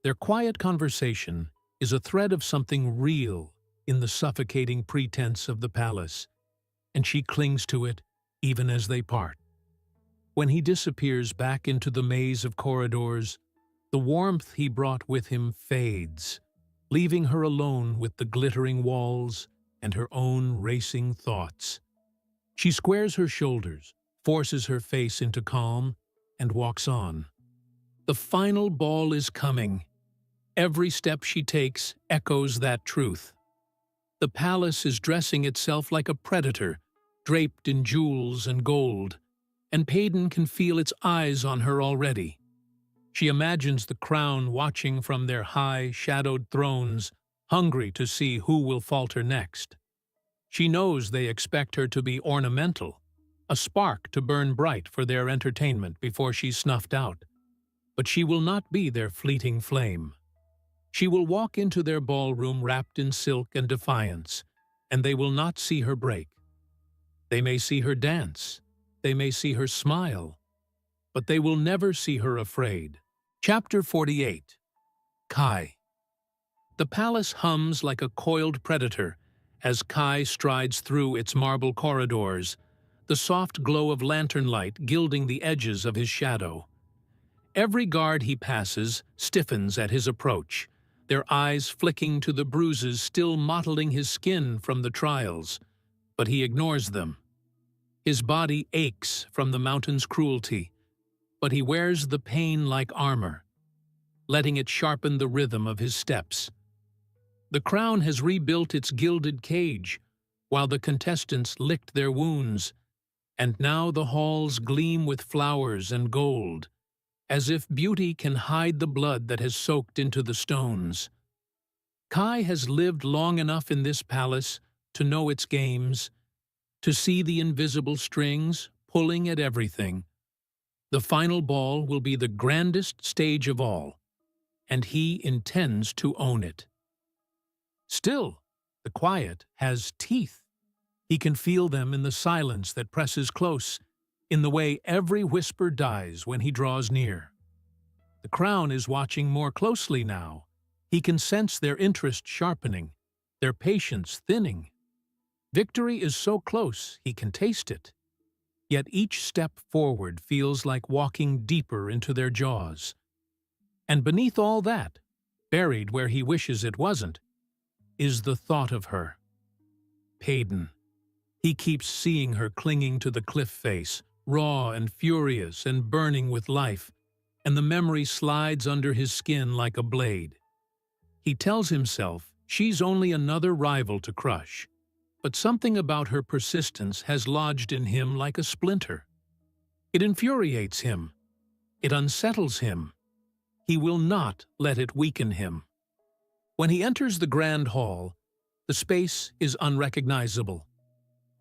Their quiet conversation is a thread of something real in the suffocating pretense of the palace, and she clings to it even as they part. When he disappears back into the maze of corridors, the warmth he brought with him fades, leaving her alone with the glittering walls and her own racing thoughts. She squares her shoulders, forces her face into calm, and walks on. The final ball is coming. Every step she takes echoes that truth. The palace is dressing itself like a predator, draped in jewels and gold, and Paedyn can feel its eyes on her already. She imagines the crown watching from their high, shadowed thrones, hungry to see who will falter next. She knows they expect her to be ornamental, a spark to burn bright for their entertainment before she's snuffed out. But she will not be their fleeting flame. She will walk into their ballroom wrapped in silk and defiance, and they will not see her break. They may see her dance, they may see her smile, but they will never see her afraid. Chapter 48. Kai. The palace hums like a coiled predator as Kai strides through its marble corridors, the soft glow of lantern light gilding the edges of his shadow. Every guard he passes stiffens at his approach, their eyes flicking to the bruises still mottling his skin from the trials, but he ignores them. His body aches from the mountain's cruelty, but he wears the pain like armor, letting it sharpen the rhythm of his steps. The crown has rebuilt its gilded cage, while the contestants licked their wounds, and now the halls gleam with flowers and gold, as if beauty can hide the blood that has soaked into the stones. Kai has lived long enough in this palace to know its games, to see the invisible strings pulling at everything. The final ball will be the grandest stage of all, and he intends to own it. Still, the quiet has teeth. He can feel them in the silence that presses close, in the way every whisper dies when he draws near. The crown is watching more closely now. He can sense their interest sharpening, their patience thinning. Victory is so close he can taste it. Yet each step forward feels like walking deeper into their jaws. And beneath all that, buried where he wishes it wasn't, is the thought of her. Paedyn. He keeps seeing her clinging to the cliff face, raw and furious and burning with life, and the memory slides under his skin like a blade. He tells himself she's only another rival to crush, but something about her persistence has lodged in him like a splinter. It infuriates him. It unsettles him. He will not let it weaken him. When he enters the grand hall, the space is unrecognizable.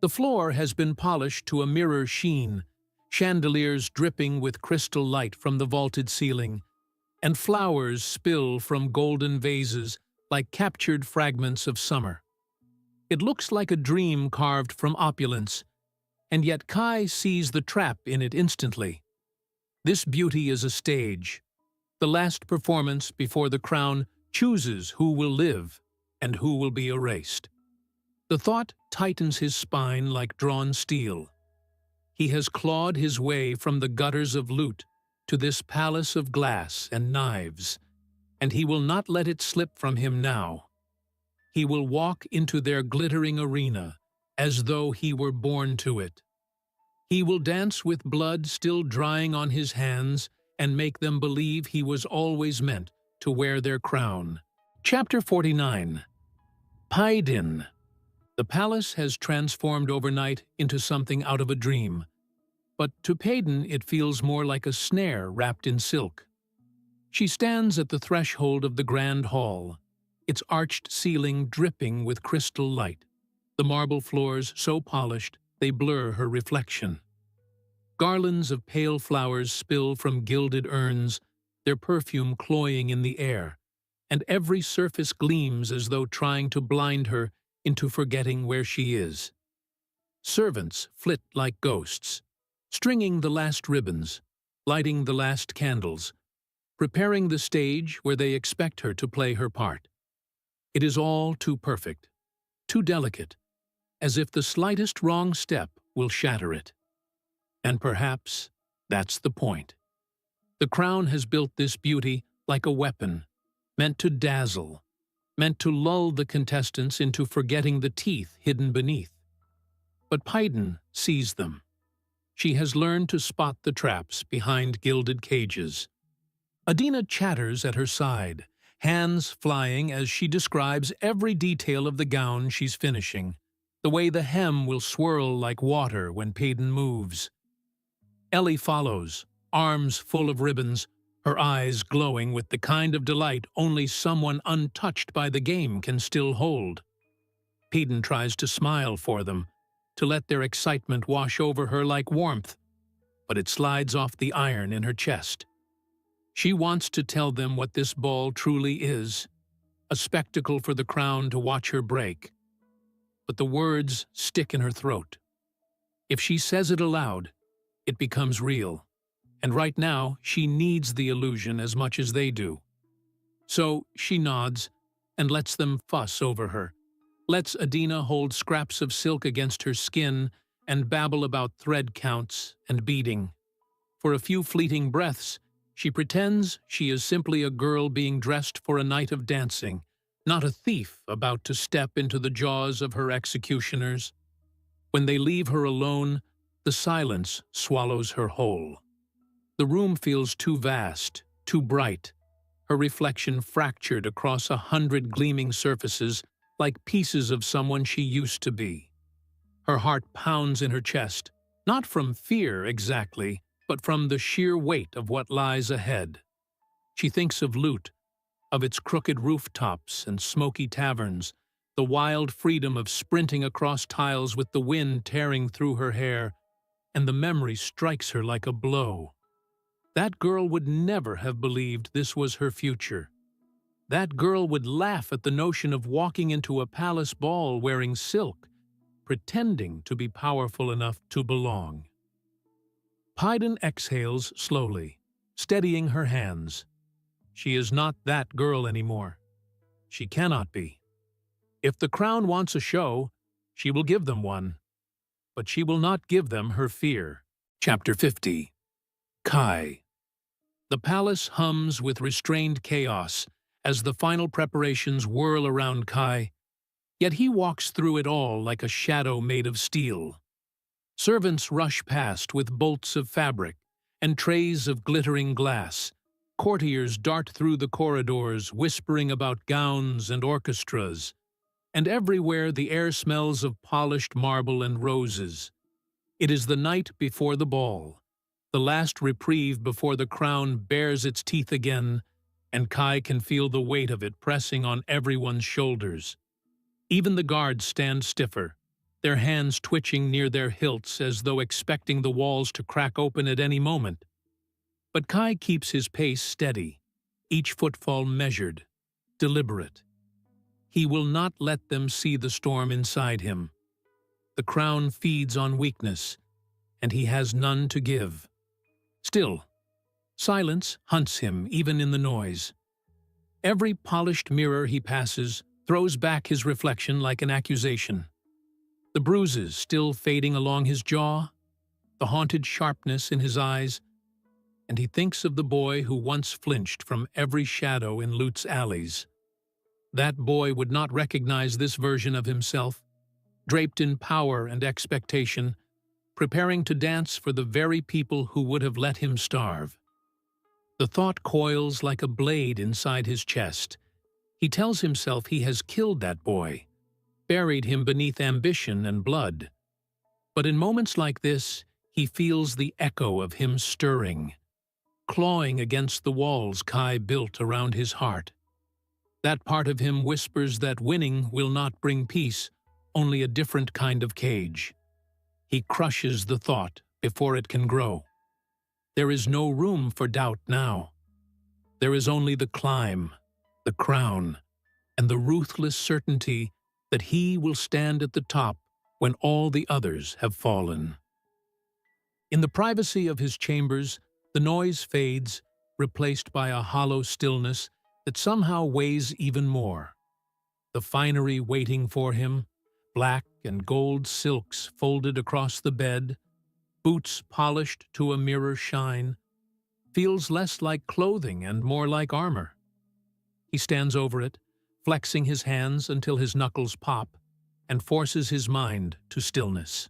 The floor has been polished to a mirror sheen, chandeliers dripping with crystal light from the vaulted ceiling, and flowers spill from golden vases like captured fragments of summer. It looks like a dream carved from opulence, and yet Kai sees the trap in it instantly. This beauty is a stage, the last performance before the crown chooses who will live and who will be erased. The thought tightens his spine like drawn steel. He has clawed his way from the gutters of loot to this palace of glass and knives, and he will not let it slip from him now. He will walk into their glittering arena as though he were born to it. He will dance with blood still drying on his hands and make them believe he was always meant to wear their crown. Chapter 49. Paedyn. The palace has transformed overnight into something out of a dream, but to Paedyn it feels more like a snare wrapped in silk. She stands at the threshold of the grand hall, its arched ceiling dripping with crystal light, the marble floors so polished they blur her reflection. Garlands of pale flowers spill from gilded urns, their perfume cloying in the air, and every surface gleams as though trying to blind her into forgetting where she is. Servants flit like ghosts, stringing the last ribbons, lighting the last candles, preparing the stage where they expect her to play her part. It is all too perfect, too delicate, as if the slightest wrong step will shatter it. And perhaps that's the point. The crown has built this beauty like a weapon, meant to dazzle, meant to lull the contestants into forgetting the teeth hidden beneath. But Paedyn sees them. She has learned to spot the traps behind gilded cages. Adina chatters at her side, hands flying as she describes every detail of the gown she's finishing. the way the hem will swirl like water when Paedyn moves. Ellie follows, arms full of ribbons, her eyes glowing with the kind of delight only someone untouched by the game can still hold. Paedyn tries to smile for them, to let their excitement wash over her like warmth, but it slides off the iron in her chest. She wants to tell them what this ball truly is, a spectacle for the crown to watch her break. But the words stick in her throat. If she says it aloud, it becomes real, and right now she needs the illusion as much as they do. So she nods and lets them fuss over her, lets Adina hold scraps of silk against her skin and babble about thread counts and beading. For a few fleeting breaths, she pretends she is simply a girl being dressed for a night of dancing, not a thief about to step into the jaws of her executioners. When they leave her alone, the silence swallows her whole. The room feels too vast, too bright, her reflection fractured across 100 gleaming surfaces like pieces of someone she used to be. Her heart pounds in her chest, not from fear exactly, but from the sheer weight of what lies ahead. She thinks of loot, of its crooked rooftops and smoky taverns, the wild freedom of sprinting across tiles with the wind tearing through her hair, and the memory strikes her like a blow. That girl would never have believed this was her future. That girl would laugh at the notion of walking into a palace ball wearing silk, pretending to be powerful enough to belong. Paedyn exhales slowly, steadying her hands. She is not that girl anymore. She cannot be. If the crown wants a show, she will give them one. But she will not give them her fear. Chapter 50. Kai. The palace hums with restrained chaos as the final preparations whirl around Kai, yet he walks through it all like a shadow made of steel. Servants rush past with bolts of fabric and trays of glittering glass. Courtiers dart through the corridors, whispering about gowns and orchestras, and everywhere the air smells of polished marble and roses. It is the night before the ball, the last reprieve before the crown bares its teeth again, and Kai can feel the weight of it pressing on everyone's shoulders. Even the guards stand stiffer, their hands twitching near their hilts as though expecting the walls to crack open at any moment. But Kai keeps his pace steady, each footfall measured, deliberate. He will not let them see the storm inside him. The crown feeds on weakness, and he has none to give. Still, silence hunts him even in the noise. Every polished mirror he passes throws back his reflection like an accusation. The bruises still fading along his jaw, the haunted sharpness in his eyes, and he thinks of the boy who once flinched from every shadow in Lute's alleys. That boy would not recognize this version of himself, draped in power and expectation, preparing to dance for the very people who would have let him starve. The thought coils like a blade inside his chest. He tells himself he has killed that boy, buried him beneath ambition and blood. But in moments like this, he feels the echo of him stirring, clawing against the walls Kai built around his heart. That part of him whispers that winning will not bring peace, only a different kind of cage. He crushes the thought before it can grow. There is no room for doubt now. There is only the climb, the crown, and the ruthless certainty that he will stand at the top when all the others have fallen. In the privacy of his chambers, the noise fades, replaced by a hollow stillness that somehow weighs even more. The finery waiting for him, black and gold silks folded across the bed, boots polished to a mirror shine, feels less like clothing and more like armor. He stands over it, flexing his hands until his knuckles pop, and forces his mind to stillness.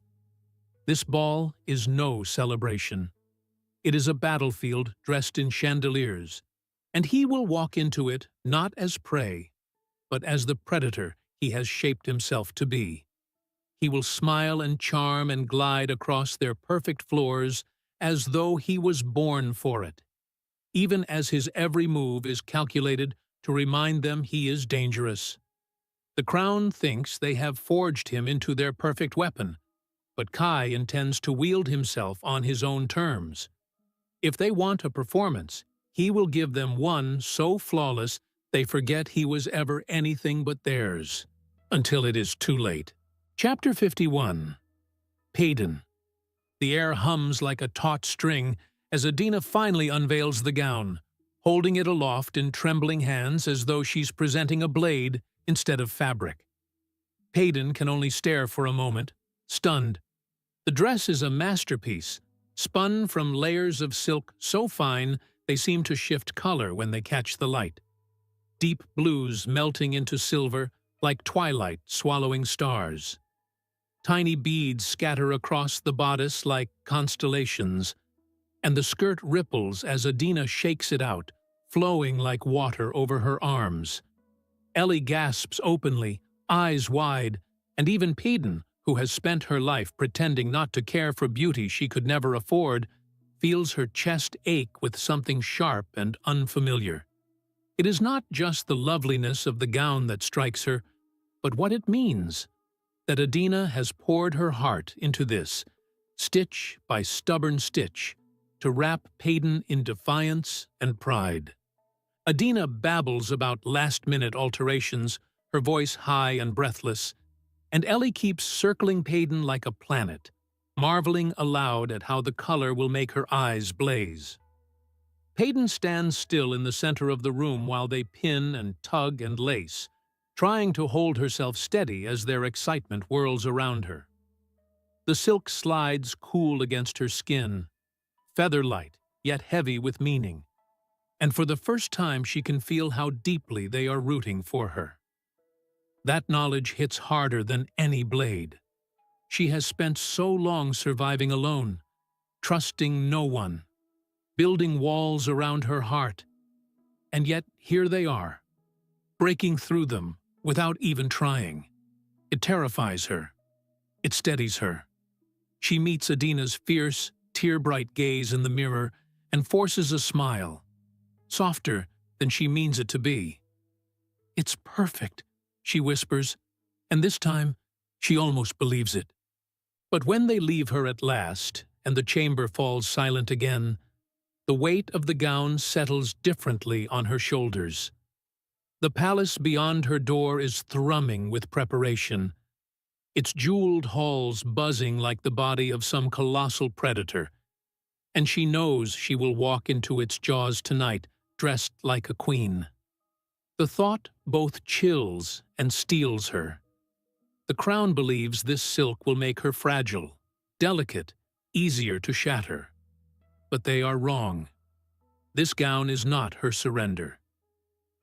This ball is no celebration. It is a battlefield dressed in chandeliers, and he will walk into it not as prey, but as the predator he has shaped himself to be. he will smile and charm and glide across their perfect floors as though he was born for it, even as his every move is calculated to remind them he is dangerous. The Crown thinks they have forged him into their perfect weapon, but Kai intends to wield himself on his own terms. If they want a performance, he will give them one so flawless they forget he was ever anything but theirs, until it is too late. Chapter 51. Paedyn. The air hums like a taut string as Adina finally unveils the gown, holding it aloft in trembling hands as though she's presenting a blade instead of fabric. Paedyn can only stare for a moment, stunned. The dress is a masterpiece, spun from layers of silk so fine they seem to shift color when they catch the light. Deep blues melting into silver like twilight swallowing stars. Tiny beads scatter across the bodice like constellations, and the skirt ripples as Adina shakes it out, flowing like water over her arms. Ellie gasps openly, eyes wide, and even Paedyn, who has spent her life pretending not to care for beauty she could never afford, feels her chest ache with something sharp and unfamiliar. It is not just the loveliness of the gown that strikes her, but what it means, that Adina has poured her heart into this, stitch by stubborn stitch, to wrap Paedyn in defiance and pride. Adina babbles about last-minute alterations, her voice high and breathless, and Ellie keeps circling Paedyn like a planet, marveling aloud at how the color will make her eyes blaze. Paedyn stands still in the center of the room while they pin and tug and lace, trying to hold herself steady as their excitement whirls around her. The silk slides cool against her skin, feather-light, yet heavy with meaning, and for the first time she can feel how deeply they are rooting for her. That knowledge hits harder than any blade. She has spent so long surviving alone, trusting no one, building walls around her heart, and yet here they are, breaking through them without even trying. It terrifies her. It steadies her. She meets Adina's fierce, tear-bright gaze in the mirror and forces a smile, softer than she means it to be. "It's perfect," she whispers, and this time she almost believes it. But when they leave her at last, and the chamber falls silent again, the weight of the gown settles differently on her shoulders. The palace beyond her door is thrumming with preparation, its jeweled halls buzzing like the body of some colossal predator, and she knows she will walk into its jaws tonight, dressed like a queen. The thought both chills and steels her. The Crown believes this silk will make her fragile, delicate, easier to shatter. But they are wrong. This gown is not her surrender.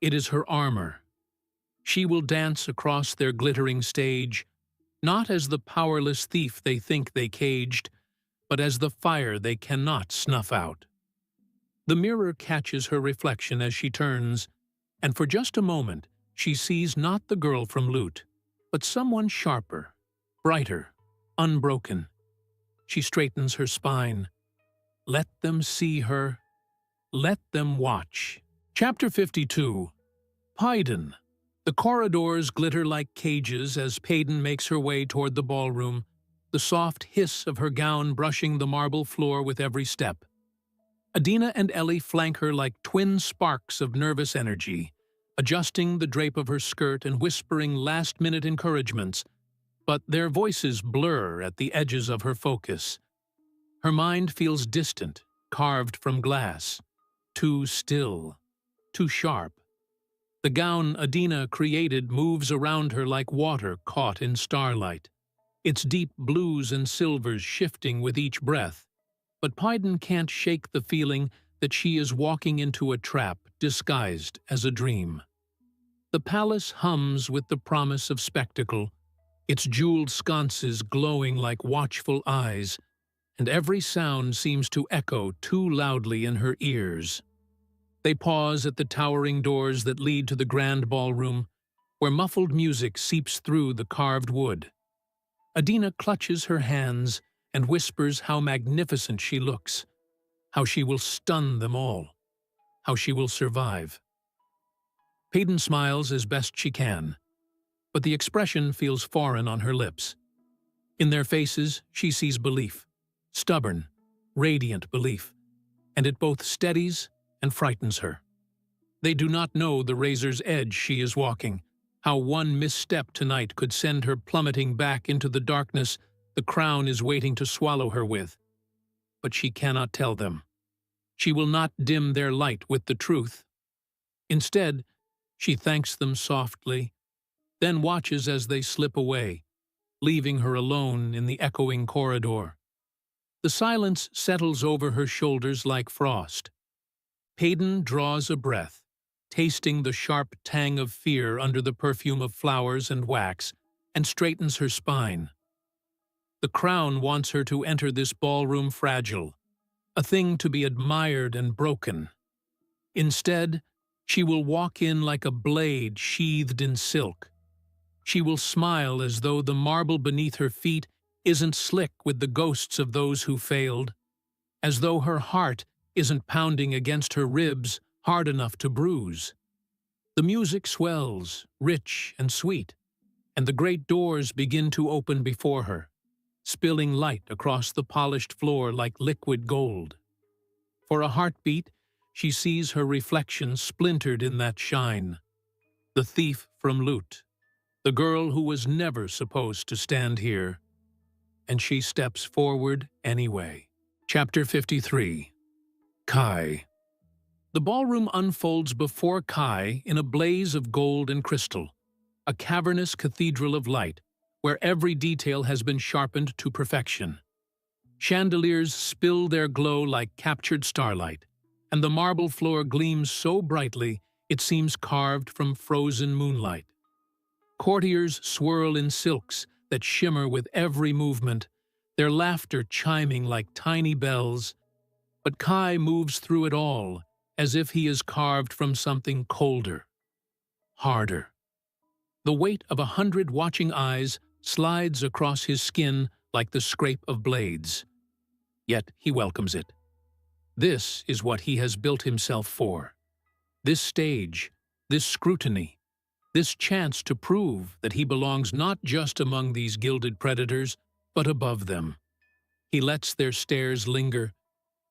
It is her armor. She will dance across their glittering stage, not as the powerless thief they think they caged, but as the fire they cannot snuff out. The mirror catches her reflection as she turns, and for just a moment she sees not the girl from Loot, but someone sharper, brighter, unbroken. She straightens her spine. Let them see her. Let them watch. Chapter 52. Paedyn. The corridors glitter like cages as Paedyn makes her way toward the ballroom, the soft hiss of her gown brushing the marble floor with every step. Adina and Ellie flank her like twin sparks of nervous energy, adjusting the drape of her skirt and whispering last-minute encouragements, but their voices blur at the edges of her focus. Her mind feels distant, carved from glass, too still, too sharp. The gown Adina created moves around her like water caught in starlight, its deep blues and silvers shifting with each breath. But Paedyn can't shake the feeling that she is walking into a trap disguised as a dream. The palace hums with the promise of spectacle, its jeweled sconces glowing like watchful eyes, and every sound seems to echo too loudly in her ears. They pause at the towering doors that lead to the grand ballroom, where muffled music seeps through the carved wood. Adina clutches her hands and whispers how magnificent she looks, how she will stun them all, how she will survive. Paedyn smiles as best she can, but the expression feels foreign on her lips. In their faces, she sees belief, stubborn, radiant belief, and it both steadies and frightens her. They do not know the razor's edge she is walking, how one misstep tonight could send her plummeting back into the darkness the crown is waiting to swallow her with. But she cannot tell them. She will not dim their light with the truth. Instead, she thanks them softly, then watches as they slip away, leaving her alone in the echoing corridor. The silence settles over her shoulders like frost. Paedyn draws a breath, tasting the sharp tang of fear under the perfume of flowers and wax, and straightens her spine. The crown wants her to enter this ballroom fragile, a thing to be admired and broken. Instead, she will walk in like a blade sheathed in silk. She will smile as though the marble beneath her feet isn't slick with the ghosts of those who failed, as though her heart isn't pounding against her ribs hard enough to bruise. The music swells, rich and sweet, and the great doors begin to open before her, spilling light across the polished floor like liquid gold. For a heartbeat, she sees her reflection splintered in that shine. The thief from Lut, the girl who was never supposed to stand here. And she steps forward anyway. Chapter 53. Kai. The ballroom unfolds before Kai in a blaze of gold and crystal, a cavernous cathedral of light, where every detail has been sharpened to perfection. Chandeliers spill their glow like captured starlight, and the marble floor gleams so brightly it seems carved from frozen moonlight. Courtiers swirl in silks that shimmer with every movement, their laughter chiming like tiny bells, but Kai moves through it all as if he is carved from something colder, harder. The weight of 100 watching eyes slides across his skin like the scrape of blades. Yet he welcomes it. This is what he has built himself for. This stage, this scrutiny, this chance to prove that he belongs not just among these gilded predators, but above them. He lets their stares linger,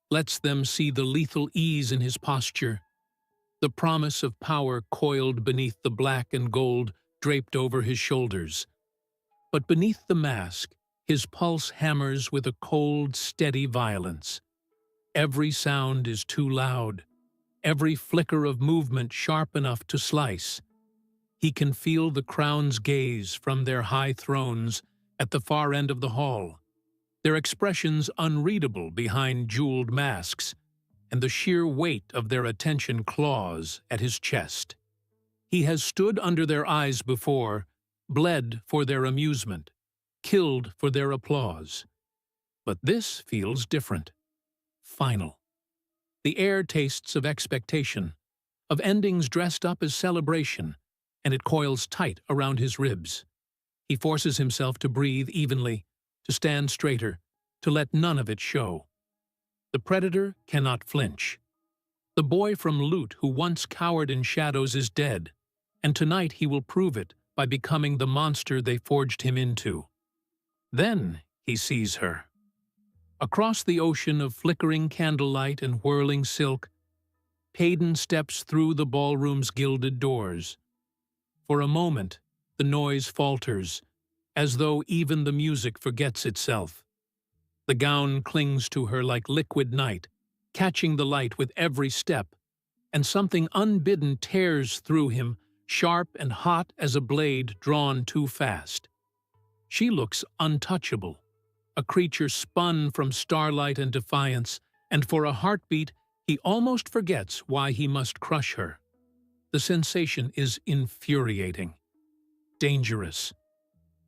lets them see the lethal ease in his posture, the promise of power coiled beneath the black and gold draped over his shoulders. But beneath the mask, his pulse hammers with a cold, steady violence. Every sound is too loud, every flicker of movement sharp enough to slice. He can feel the crown's gaze from their high thrones at the far end of the hall, their expressions unreadable behind jeweled masks, and the sheer weight of their attention claws at his chest. He has stood under their eyes before, bled for their amusement, killed for their applause. But this feels different, final. The air tastes of expectation, of endings dressed up as celebration, and it coils tight around his ribs. He forces himself to breathe evenly, to stand straighter, to let none of it show. The predator cannot flinch. The boy from Lut who once cowered in shadows is dead, and tonight he will prove it by becoming the monster they forged him into. Then he sees her. Across the ocean of flickering candlelight and whirling silk, Paedyn steps through the ballroom's gilded doors. For a moment, the noise falters, as though even the music forgets itself. The gown clings to her like liquid night, catching the light with every step, and something unbidden tears through him, sharp and hot as a blade drawn too fast. She looks untouchable, a creature spun from starlight and defiance, and for a heartbeat, he almost forgets why he must crush her. The sensation is infuriating, dangerous.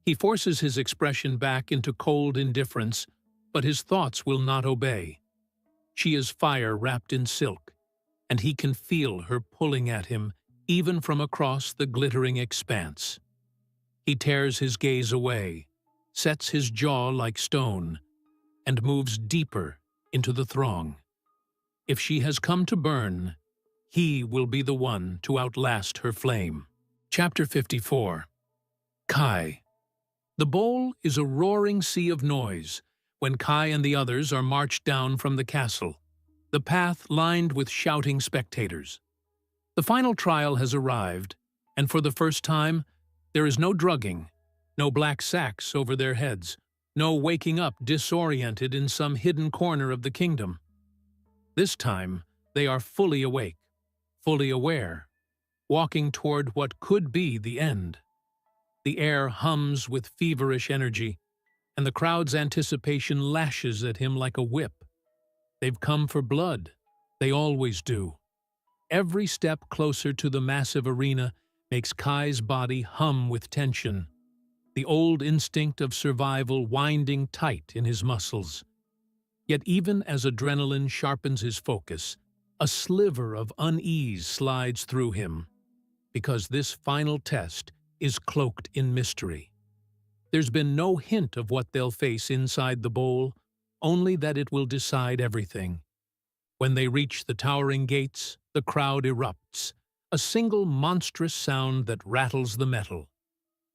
He forces his expression back into cold indifference, but his thoughts will not obey. She is fire wrapped in silk, and he can feel her pulling at him even from across the glittering expanse. He tears his gaze away, sets his jaw like stone, and moves deeper into the throng. If she has come to burn, he will be the one to outlast her flame. Chapter 54. Kai. The bowl is a roaring sea of noise when Kai and the others are marched down from the castle, the path lined with shouting spectators. The final trial has arrived, and for the first time, there is no drugging, no black sacks over their heads, no waking up disoriented in some hidden corner of the kingdom. This time, they are fully awake, fully aware, walking toward what could be the end. The air hums with feverish energy, and the crowd's anticipation lashes at him like a whip. They've come for blood. They always do. Every step closer to the massive arena makes Kai's body hum with tension, the old instinct of survival winding tight in his muscles. Yet even as adrenaline sharpens his focus, a sliver of unease slides through him, because this final test is cloaked in mystery. There's been no hint of what they'll face inside the bowl, only that it will decide everything. When they reach the towering gates, the crowd erupts, a single monstrous sound that rattles the metal.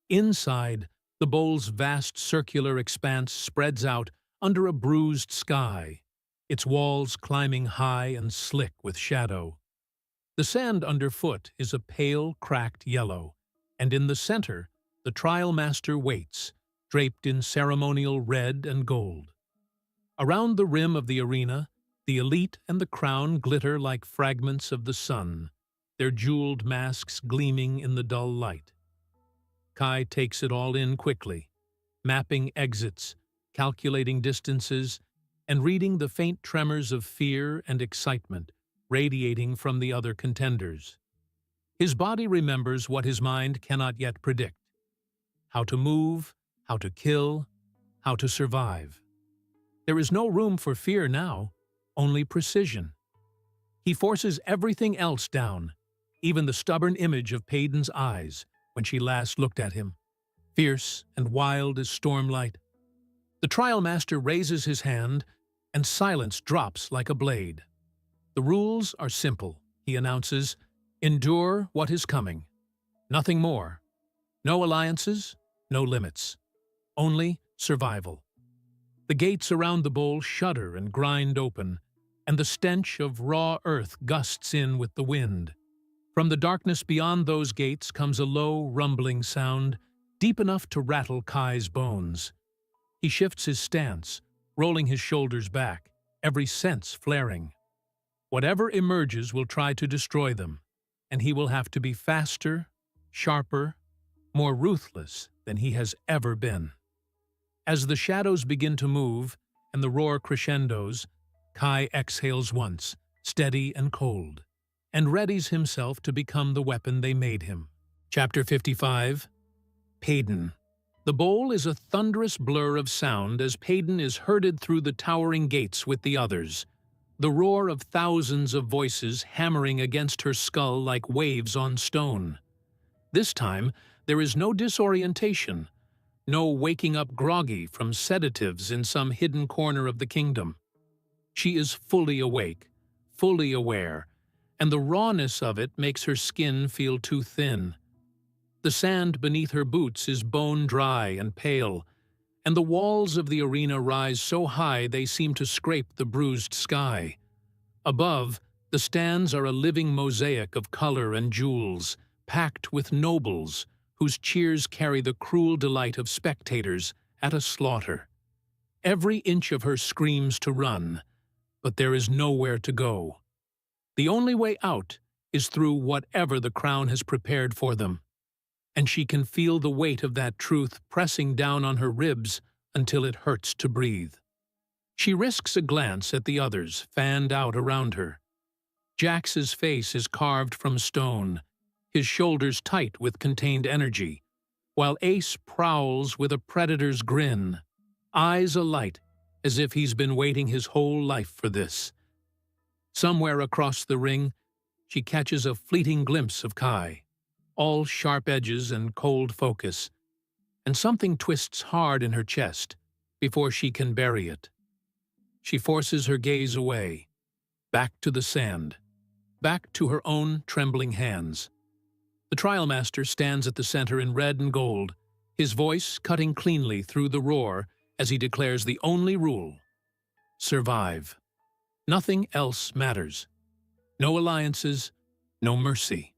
Inside, the bowl's vast circular expanse spreads out under a bruised sky, its walls climbing high and slick with shadow. The sand underfoot is a pale, cracked yellow, and in the center, the trial master waits, draped in ceremonial red and gold. Around the rim of the arena, the elite and the crown glitter like fragments of the sun, their jeweled masks gleaming in the dull light. Kai takes it all in quickly, mapping exits, calculating distances, and reading the faint tremors of fear and excitement radiating from the other contenders. His body remembers what his mind cannot yet predict: how to move, how to kill, how to survive. There is no room for fear now, only precision. He forces everything else down, even the stubborn image of Paedyn's eyes when she last looked at him, fierce and wild as stormlight. The trial master raises his hand, and silence drops like a blade. The rules are simple, he announces. Endure what is coming. Nothing more. No alliances, no limits. Only survival. The gates around the bowl shudder and grind open, and the stench of raw earth gusts in with the wind. From the darkness beyond those gates comes a low, rumbling sound, deep enough to rattle Kai's bones. He shifts his stance, rolling his shoulders back, every sense flaring. Whatever emerges will try to destroy them, and he will have to be faster, sharper, more ruthless than he has ever been. As the shadows begin to move and the roar crescendos, Kai exhales once, steady and cold, and readies himself to become the weapon they made him. Chapter 55. Paedyn. The bowl is a thunderous blur of sound as Paedyn is herded through the towering gates with the others, the roar of thousands of voices hammering against her skull like waves on stone. This time, there is no disorientation, no waking up groggy from sedatives in some hidden corner of the kingdom. She is fully awake, fully aware, and the rawness of it makes her skin feel too thin. The sand beneath her boots is bone-dry and pale, and the walls of the arena rise so high they seem to scrape the bruised sky. Above, the stands are a living mosaic of color and jewels, packed with nobles, whose cheers carry the cruel delight of spectators at a slaughter. Every inch of her screams to run, but there is nowhere to go. The only way out is through whatever the crown has prepared for them, and she can feel the weight of that truth pressing down on her ribs until it hurts to breathe. She risks a glance at the others fanned out around her. Jax's face is carved from stone, his shoulders tight with contained energy, while Ace prowls with a predator's grin, eyes alight as if he's been waiting his whole life for this. Somewhere across the ring, she catches a fleeting glimpse of Kai, all sharp edges and cold focus, and something twists hard in her chest before she can bury it. She forces her gaze away, back to the sand, back to her own trembling hands. The trial master stands at the center in red and gold, his voice cutting cleanly through the roar as he declares the only rule: survive. Nothing else matters. No alliances, no mercy.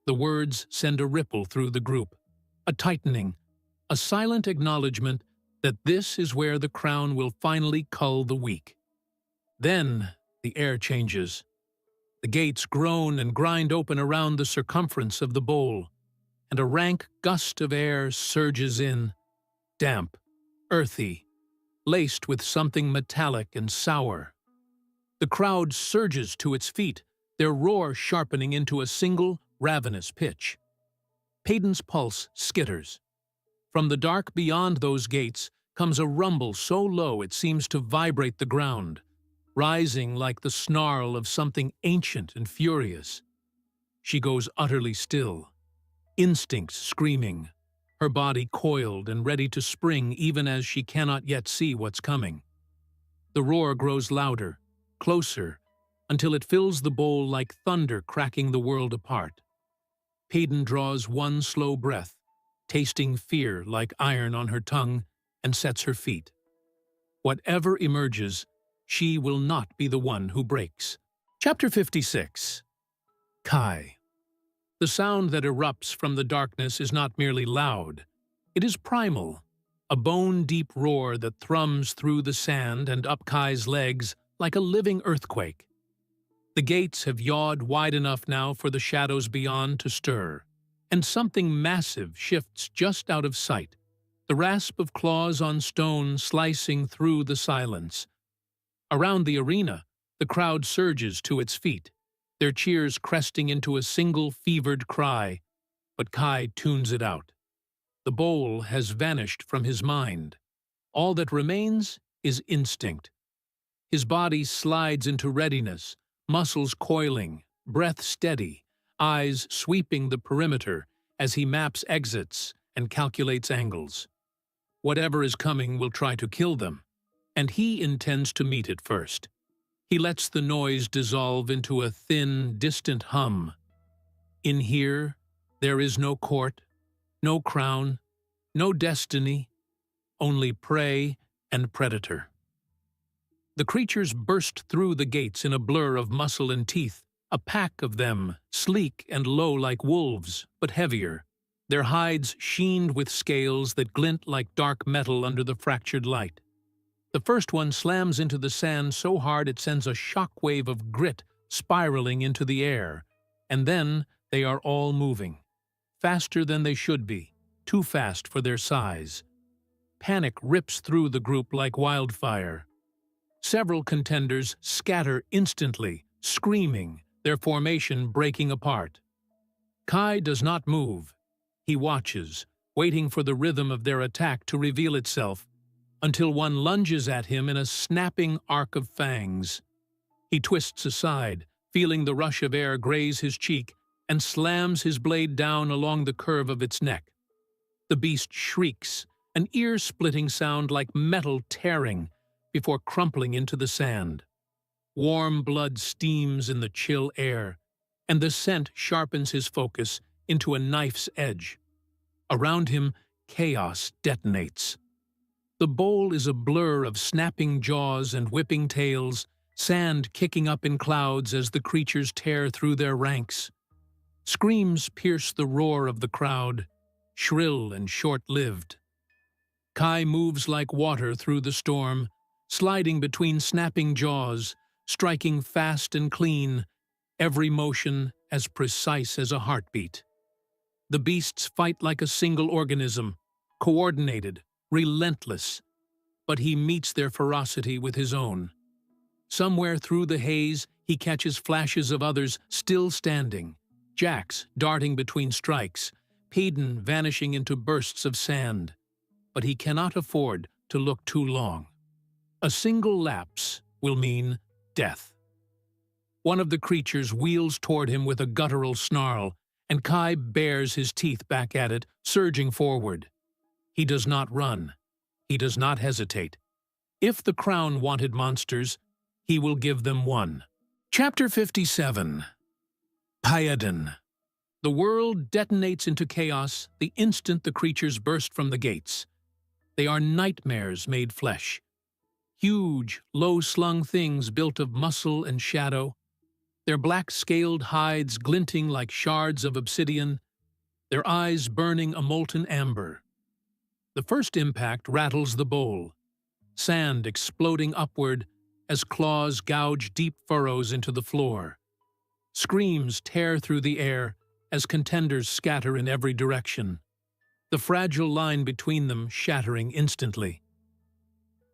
The words send a ripple through the group, a tightening, a silent acknowledgement that this is where the crown will finally cull the weak. Then the air changes. The gates groan and grind open around the circumference of the bowl, and a rank gust of air surges in, damp, earthy, laced with something metallic and sour. The crowd surges to its feet, their roar sharpening into a single, ravenous pitch. Paedyn's pulse skitters. From the dark beyond those gates comes a rumble so low it seems to vibrate the ground, rising like the snarl of something ancient and furious. She goes utterly still, instincts screaming, her body coiled and ready to spring even as she cannot yet see what's coming. The roar grows louder, closer, until it fills the bowl like thunder cracking the world apart. Paedyn draws one slow breath, tasting fear like iron on her tongue, and sets her feet. Whatever emerges, she will not be the one who breaks. Chapter 56. Kai. The sound that erupts from the darkness is not merely loud. It is primal, a bone-deep roar that thrums through the sand and up Kai's legs like a living earthquake. The gates have yawed wide enough now for the shadows beyond to stir, and something massive shifts just out of sight, the rasp of claws on stone slicing through the silence. Around the arena, the crowd surges to its feet, their cheers cresting into a single fevered cry, but Kai tunes it out. The bowl has vanished from his mind. All that remains is instinct. His body slides into readiness, muscles coiling, breath steady, eyes sweeping the perimeter as he maps exits and calculates angles. Whatever is coming will try to kill them, and he intends to meet it first. He lets the noise dissolve into a thin, distant hum. In here, there is no court, no crown, no destiny, only prey and predator. The creatures burst through the gates in a blur of muscle and teeth, a pack of them, sleek and low like wolves, but heavier, their hides sheened with scales that glint like dark metal under the fractured light. The first one slams into the sand so hard it sends a shockwave of grit spiraling into the air, and then they are all moving, faster than they should be, too fast for their size. Panic rips through the group like wildfire. Several contenders scatter instantly, screaming, their formation breaking apart. Kai does not move. He watches, waiting for the rhythm of their attack to reveal itself, until one lunges at him in a snapping arc of fangs. He twists aside, feeling the rush of air graze his cheek, and slams his blade down along the curve of its neck. The beast shrieks, an ear-splitting sound like metal tearing, before crumpling into the sand. Warm blood steams in the chill air, and the scent sharpens his focus into a knife's edge. Around him, chaos detonates. The bowl is a blur of snapping jaws and whipping tails, sand kicking up in clouds as the creatures tear through their ranks. Screams pierce the roar of the crowd, shrill and short-lived. Kai moves like water through the storm, sliding between snapping jaws, striking fast and clean, every motion as precise as a heartbeat. The beasts fight like a single organism, coordinated, relentless, but he meets their ferocity with his own. Somewhere through the haze, he catches flashes of others still standing, Jax darting between strikes, Paedyn vanishing into bursts of sand. But he cannot afford to look too long. A single lapse will mean death. One of the creatures wheels toward him with a guttural snarl, and Kai bares his teeth back at it, surging forward. He does not run. He does not hesitate. If the crown wanted monsters, he will give them one. Chapter 57. Paedyn. The world detonates into chaos the instant the creatures burst from the gates. They are nightmares made flesh. Huge, low-slung things built of muscle and shadow, their black-scaled hides glinting like shards of obsidian, their eyes burning a molten amber. The first impact rattles the bowl, sand exploding upward as claws gouge deep furrows into the floor. Screams tear through the air as contenders scatter in every direction, the fragile line between them shattering instantly.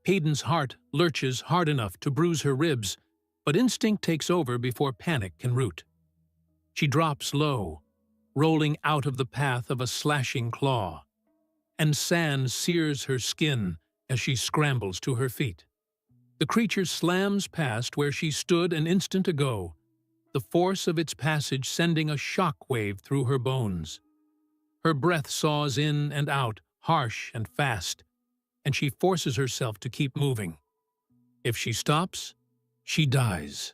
Paedyn's heart lurches hard enough to bruise her ribs, but instinct takes over before panic can root. She drops low, rolling out of the path of a slashing claw, and sand sears her skin as she scrambles to her feet. The creature slams past where she stood an instant ago, the force of its passage sending a shock wave through her bones. Her breath saws in and out, harsh and fast, and she forces herself to keep moving. If she stops, she dies.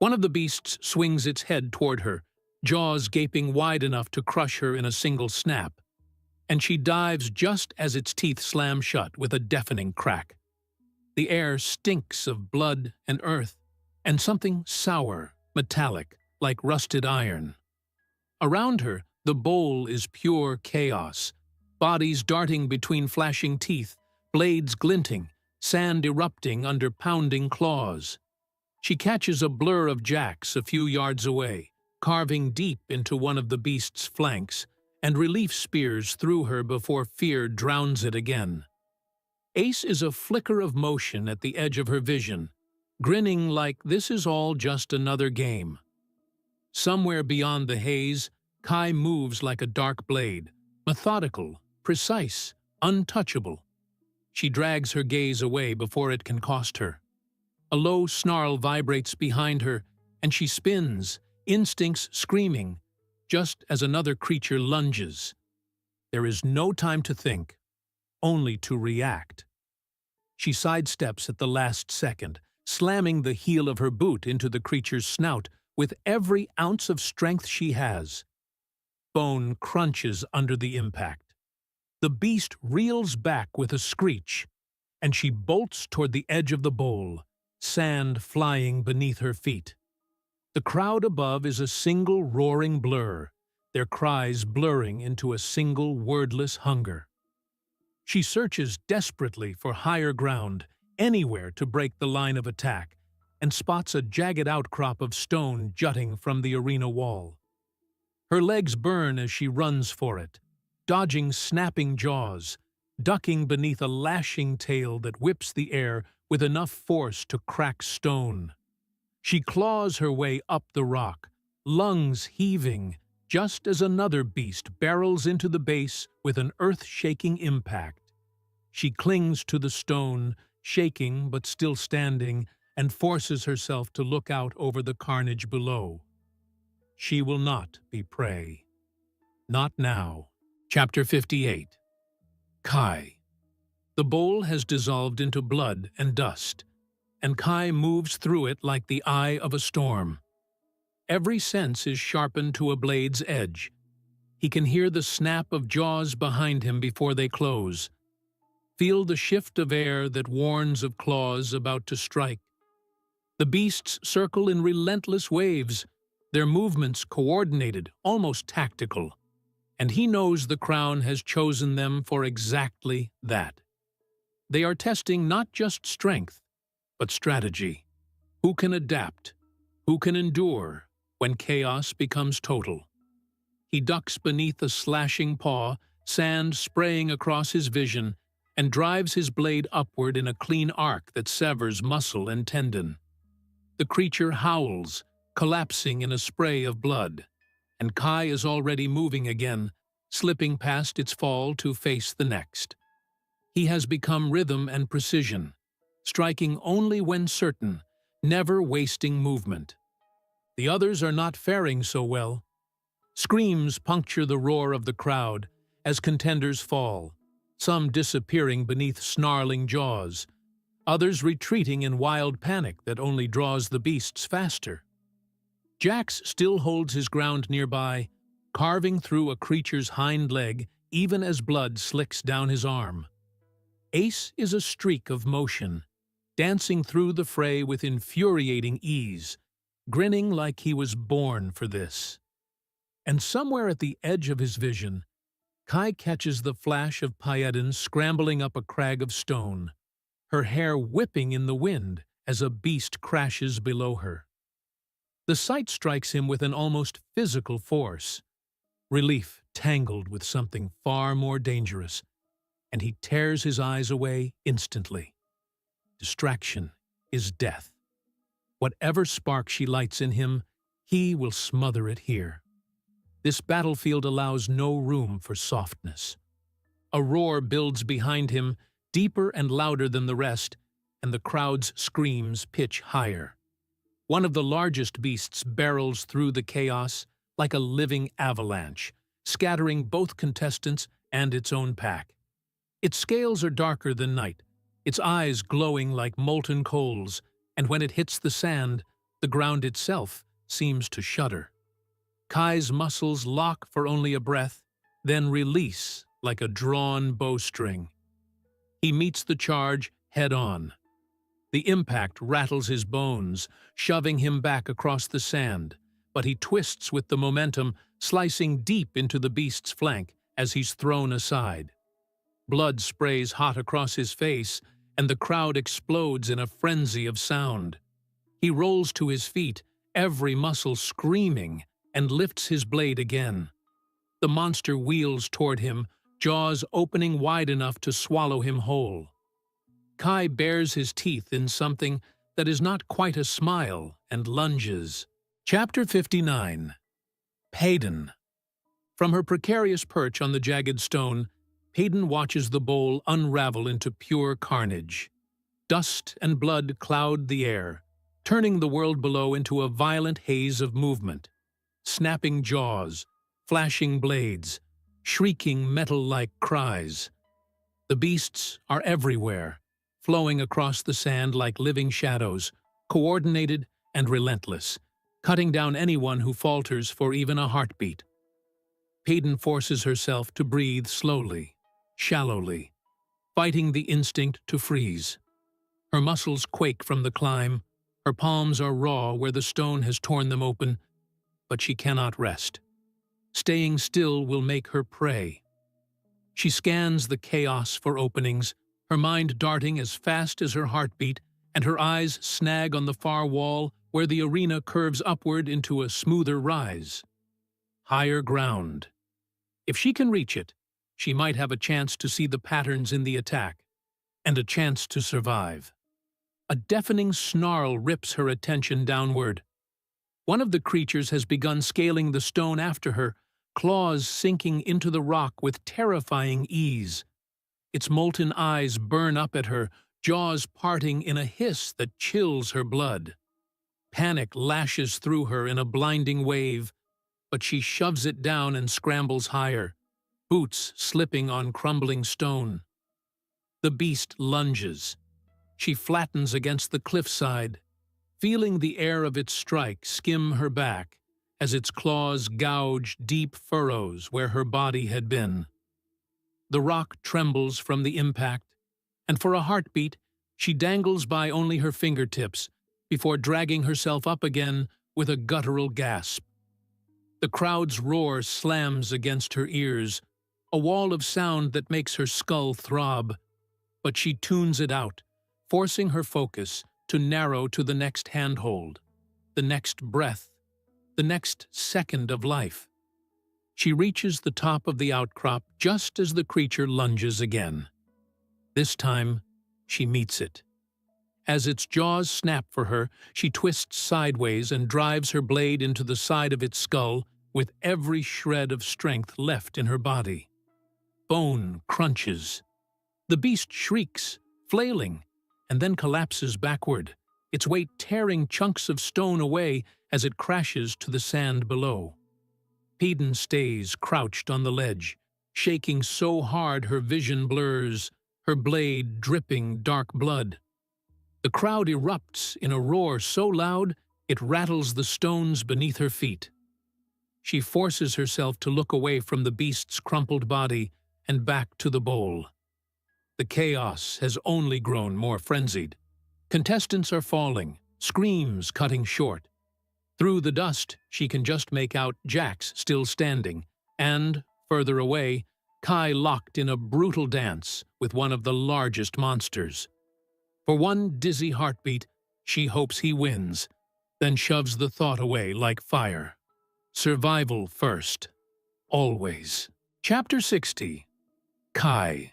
One of the beasts swings its head toward her, jaws gaping wide enough to crush her in a single snap, and she dives just as its teeth slam shut with a deafening crack. The air stinks of blood and earth, and something sour, metallic, like rusted iron. Around her, the bowl is pure chaos, bodies darting between flashing teeth, blades glinting, sand erupting under pounding claws. She catches a blur of jacks a few yards away, carving deep into one of the beast's flanks, and relief spears through her before fear drowns it again. Ace is a flicker of motion at the edge of her vision, grinning like this is all just another game. Somewhere beyond the haze, Kai moves like a dark blade, methodical, precise, untouchable. She drags her gaze away before it can cost her. A low snarl vibrates behind her, and she spins, instincts screaming, just as another creature lunges. There is no time to think, only to react. She sidesteps at the last second, slamming the heel of her boot into the creature's snout with every ounce of strength she has. Bone crunches under the impact. The beast reels back with a screech, and she bolts toward the edge of the bowl, sand flying beneath her feet. The crowd above is a single roaring blur, their cries blurring into a single wordless hunger. She searches desperately for higher ground, anywhere to break the line of attack, and spots a jagged outcrop of stone jutting from the arena wall. Her legs burn as she runs for it, dodging snapping jaws, ducking beneath a lashing tail that whips the air with enough force to crack stone. She claws her way up the rock, lungs heaving, just as another beast barrels into the base with an earth-shaking impact. She clings to the stone, shaking but still standing, and forces herself to look out over the carnage below. She will not be prey. Not now. Chapter 58. Kai. The bowl has dissolved into blood and dust, and Kai moves through it like the eye of a storm. Every sense is sharpened to a blade's edge. He can hear the snap of jaws behind him before they close, feel the shift of air that warns of claws about to strike. The beasts circle in relentless waves, their movements coordinated, almost tactical, and he knows the crown has chosen them for exactly that. They are testing not just strength, but strategy. Who can adapt? Who can endure when chaos becomes total? He ducks beneath a slashing paw, sand spraying across his vision, and drives his blade upward in a clean arc that severs muscle and tendon. The creature howls, collapsing in a spray of blood, and Kai is already moving again, slipping past its fall to face the next. He has become rhythm and precision, striking only when certain, never wasting movement. The others are not faring so well. Screams puncture the roar of the crowd as contenders fall, some disappearing beneath snarling jaws, others retreating in wild panic that only draws the beasts faster. Jax still holds his ground nearby, carving through a creature's hind leg even as blood slicks down his arm. Ace is a streak of motion, dancing through the fray with infuriating ease, grinning like he was born for this. And somewhere at the edge of his vision, Kai catches the flash of Paedyn scrambling up a crag of stone, her hair whipping in the wind as a beast crashes below her. The sight strikes him with an almost physical force, relief tangled with something far more dangerous, and he tears his eyes away instantly. Distraction is death. Whatever spark she lights in him, he will smother it here. This battlefield allows no room for softness. A roar builds behind him, deeper and louder than the rest, and the crowd's screams pitch higher. One of the largest beasts barrels through the chaos like a living avalanche, scattering both contestants and its own pack. Its scales are darker than night, its eyes glowing like molten coals, and when it hits the sand, the ground itself seems to shudder. Kai's muscles lock for only a breath, then release like a drawn bowstring. He meets the charge head-on. The impact rattles his bones, shoving him back across the sand, but he twists with the momentum, slicing deep into the beast's flank as he's thrown aside. Blood sprays hot across his face, and the crowd explodes in a frenzy of sound. He rolls to his feet, every muscle screaming, and lifts his blade again. The monster wheels toward him, jaws opening wide enough to swallow him whole. Kai bares his teeth in something that is not quite a smile and lunges. Chapter 59. Paedyn. From her precarious perch on the jagged stone, Paedyn watches the bowl unravel into pure carnage. Dust and blood cloud the air, turning the world below into a violent haze of movement. Snapping jaws, flashing blades, shrieking metal-like cries. The beasts are everywhere, flowing across the sand like living shadows, coordinated and relentless, cutting down anyone who falters for even a heartbeat. Paedyn forces herself to breathe slowly, shallowly, fighting the instinct to freeze. Her muscles quake from the climb, her palms are raw where the stone has torn them open, but she cannot rest. Staying still will make her prey. She scans the chaos for openings, her mind darting as fast as her heartbeat, and her eyes snag on the far wall where the arena curves upward into a smoother rise. Higher ground. If she can reach it, she might have a chance to see the patterns in the attack, and a chance to survive. A deafening snarl rips her attention downward. One of the creatures has begun scaling the stone after her, claws sinking into the rock with terrifying ease. Its molten eyes burn up at her, jaws parting in a hiss that chills her blood. Panic lashes through her in a blinding wave, but she shoves it down and scrambles higher, boots slipping on crumbling stone. The beast lunges. She flattens against the cliffside, feeling the air of its strike skim her back as its claws gouge deep furrows where her body had been. The rock trembles from the impact, and for a heartbeat, she dangles by only her fingertips before dragging herself up again with a guttural gasp. The crowd's roar slams against her ears, a wall of sound that makes her skull throb, but she tunes it out, forcing her focus to narrow to the next handhold, the next breath, the next second of life. She reaches the top of the outcrop just as the creature lunges again. This time, she meets it. As its jaws snap for her, she twists sideways and drives her blade into the side of its skull with every shred of strength left in her body. Bone crunches. The beast shrieks, flailing, and then collapses backward, its weight tearing chunks of stone away as it crashes to the sand below. Paedyn stays crouched on the ledge, shaking so hard her vision blurs, her blade dripping dark blood. The crowd erupts in a roar so loud it rattles the stones beneath her feet. She forces herself to look away from the beast's crumpled body and back to the bowl. The chaos has only grown more frenzied. Contestants are falling, screams cutting short. Through the dust, she can just make out Jax still standing, and, further away, Kai locked in a brutal dance with one of the largest monsters. For one dizzy heartbeat, she hopes he wins, then shoves the thought away like fire. Survival first. Always. Chapter 60. Kai.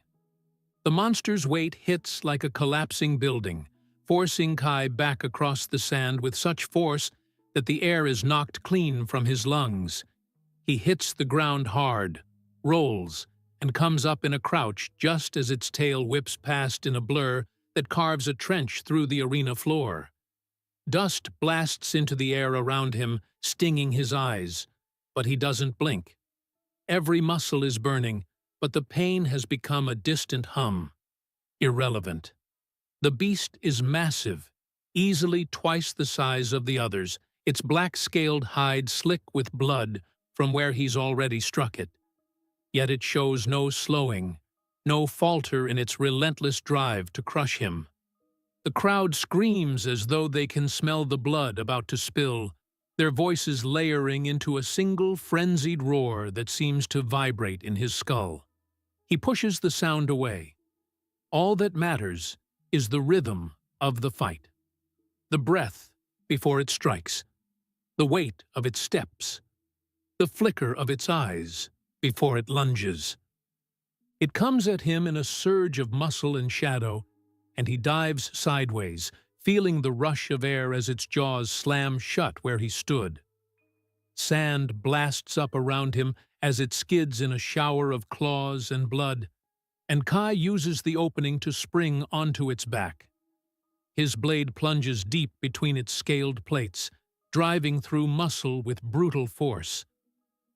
The monster's weight hits like a collapsing building, forcing Kai back across the sand with such force that the air is knocked clean from his lungs. He hits the ground hard, rolls, and comes up in a crouch just as its tail whips past in a blur that carves a trench through the arena floor. Dust blasts into the air around him, stinging his eyes, but he doesn't blink. Every muscle is burning, but the pain has become a distant hum. Irrelevant. The beast is massive, easily twice the size of the others, its black-scaled hide slick with blood from where he's already struck it. Yet it shows no slowing, no falter in its relentless drive to crush him. The crowd screams as though they can smell the blood about to spill, their voices layering into a single frenzied roar that seems to vibrate in his skull. He pushes the sound away. All that matters is the rhythm of the fight. The breath before it strikes, the weight of its steps, the flicker of its eyes before it lunges. It comes at him in a surge of muscle and shadow, and he dives sideways, feeling the rush of air as its jaws slam shut where he stood. Sand blasts up around him as it skids in a shower of claws and blood, and Kai uses the opening to spring onto its back. His blade plunges deep between its scaled plates, driving through muscle with brutal force.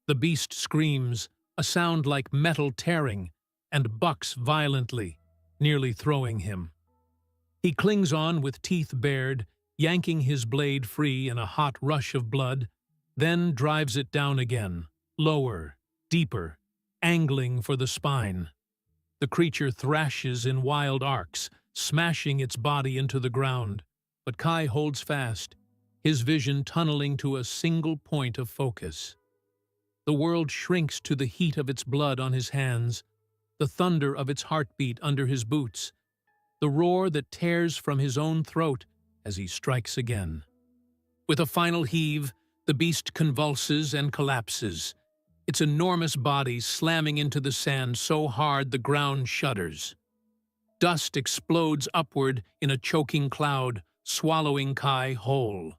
The beast screams, a sound like metal tearing, and bucks violently, nearly throwing him. He clings on with teeth bared, yanking his blade free in a hot rush of blood, then drives it down again, lower, deeper, angling for the spine. The creature thrashes in wild arcs, smashing its body into the ground, but Kai holds fast, his vision tunneling to a single point of focus. The world shrinks to the heat of its blood on his hands, the thunder of its heartbeat under his boots, the roar that tears from his own throat as he strikes again. With a final heave, the beast convulses and collapses, its enormous body slamming into the sand so hard the ground shudders. Dust explodes upward in a choking cloud, swallowing Kai whole.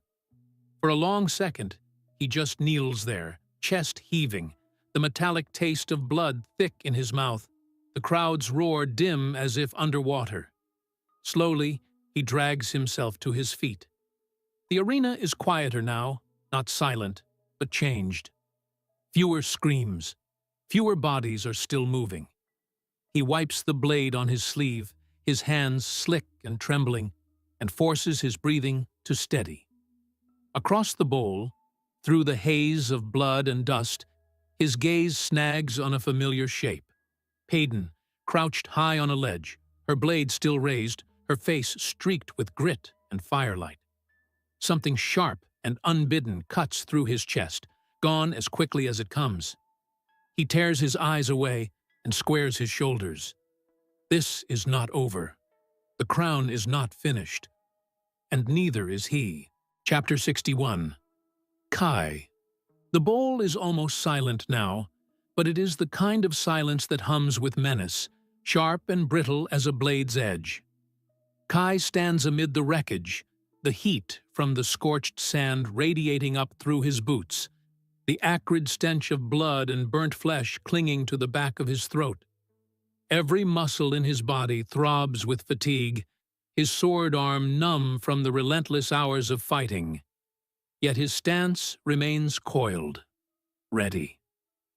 For a long second, he just kneels there, chest heaving, the metallic taste of blood thick in his mouth, the crowd's roar dim as if underwater. Slowly, he drags himself to his feet. The arena is quieter now, not silent, but changed. Fewer screams, fewer bodies are still moving. He wipes the blade on his sleeve, his hands slick and trembling, and forces his breathing to steady. Across the bowl, through the haze of blood and dust, his gaze snags on a familiar shape. Paedyn, crouched high on a ledge, her blade still raised, her face streaked with grit and firelight. Something sharp and unbidden cuts through his chest, gone as quickly as it comes. He tears his eyes away and squares his shoulders. This is not over. The crown is not finished. And neither is he. Chapter 61. Kai. The bowl is almost silent now, but it is the kind of silence that hums with menace, sharp and brittle as a blade's edge. Kai stands amid the wreckage, the heat from the scorched sand radiating up through his boots, the acrid stench of blood and burnt flesh clinging to the back of his throat. Every muscle in his body throbs with fatigue, his sword arm numb from the relentless hours of fighting. Yet his stance remains coiled, ready.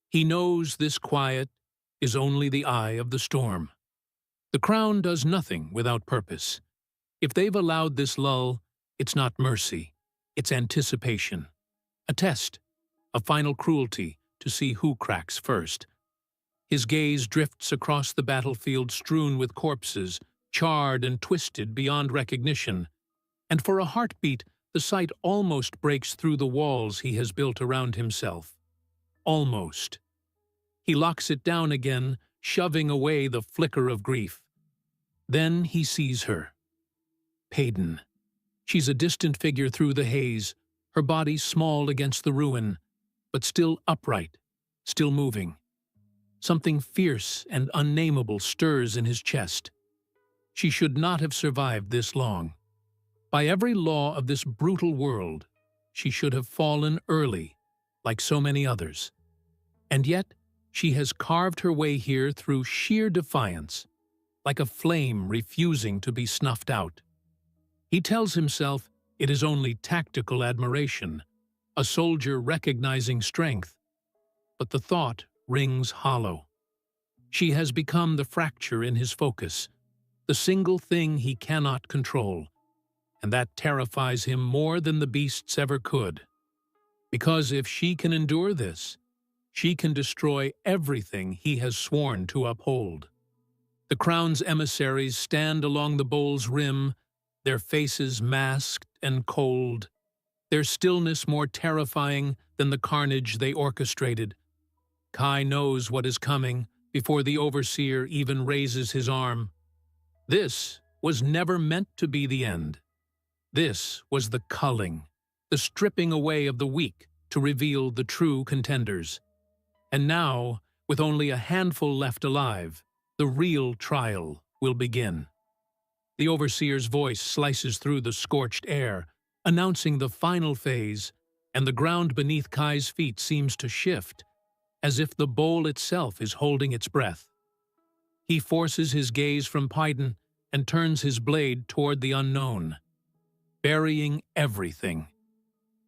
He knows this quiet, is only the eye of the storm. The crown does nothing without purpose. If they've allowed this lull, it's not mercy, it's anticipation. A test, a final cruelty to see who cracks first. His gaze drifts across the battlefield strewn with corpses, charred and twisted beyond recognition, and for a heartbeat the sight almost breaks through the walls he has built around himself. Almost. He locks it down again, shoving away the flicker of grief. Then he sees her. Paedyn. She's a distant figure through the haze, her body small against the ruin, but still upright, still moving. Something fierce and unnameable stirs in his chest. She should not have survived this long. By every law of this brutal world, she should have fallen early, like so many others. And yet, she has carved her way here through sheer defiance, like a flame refusing to be snuffed out. He tells himself it is only tactical admiration, a soldier recognizing strength. But the thought rings hollow. She has become the fracture in his focus, the single thing he cannot control, and that terrifies him more than the beasts ever could. Because if she can endure this, she can destroy everything he has sworn to uphold. The crown's emissaries stand along the bowl's rim, their faces masked and cold, their stillness more terrifying than the carnage they orchestrated. Kai knows what is coming before the overseer even raises his arm. This was never meant to be the end. This was the culling, the stripping away of the weak to reveal the true contenders. And now, with only a handful left alive, the real trial will begin. The overseer's voice slices through the scorched air, announcing the final phase, and the ground beneath Kai's feet seems to shift, as if the bowl itself is holding its breath. He forces his gaze from Paedyn and turns his blade toward the unknown, burying everything.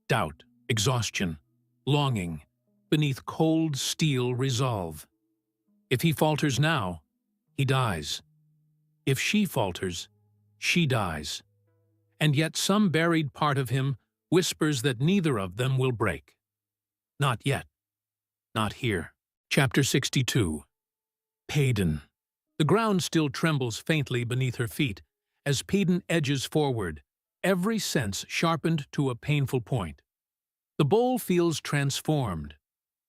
Doubt, exhaustion, longing, beneath cold steel resolve. If he falters now, he dies. If she falters, she dies. And yet some buried part of him whispers that neither of them will break. Not yet. Not here. Chapter 62. Paedyn. The ground still trembles faintly beneath her feet as Paedyn edges forward, every sense sharpened to a painful point. The bowl feels transformed,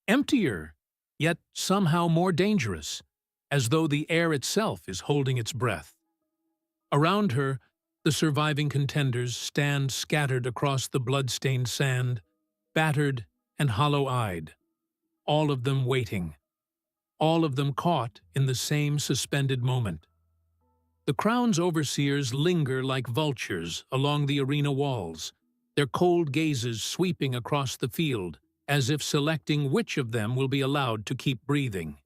emptier, yet somehow more dangerous, as though the air itself is holding its breath. Around her, the surviving contenders stand scattered across the blood-stained sand, battered and hollow-eyed, all of them waiting, all of them caught in the same suspended moment. The crown's overseers linger like vultures along the arena walls, their cold gazes sweeping across the field, as if selecting which of them will be allowed to keep breathing.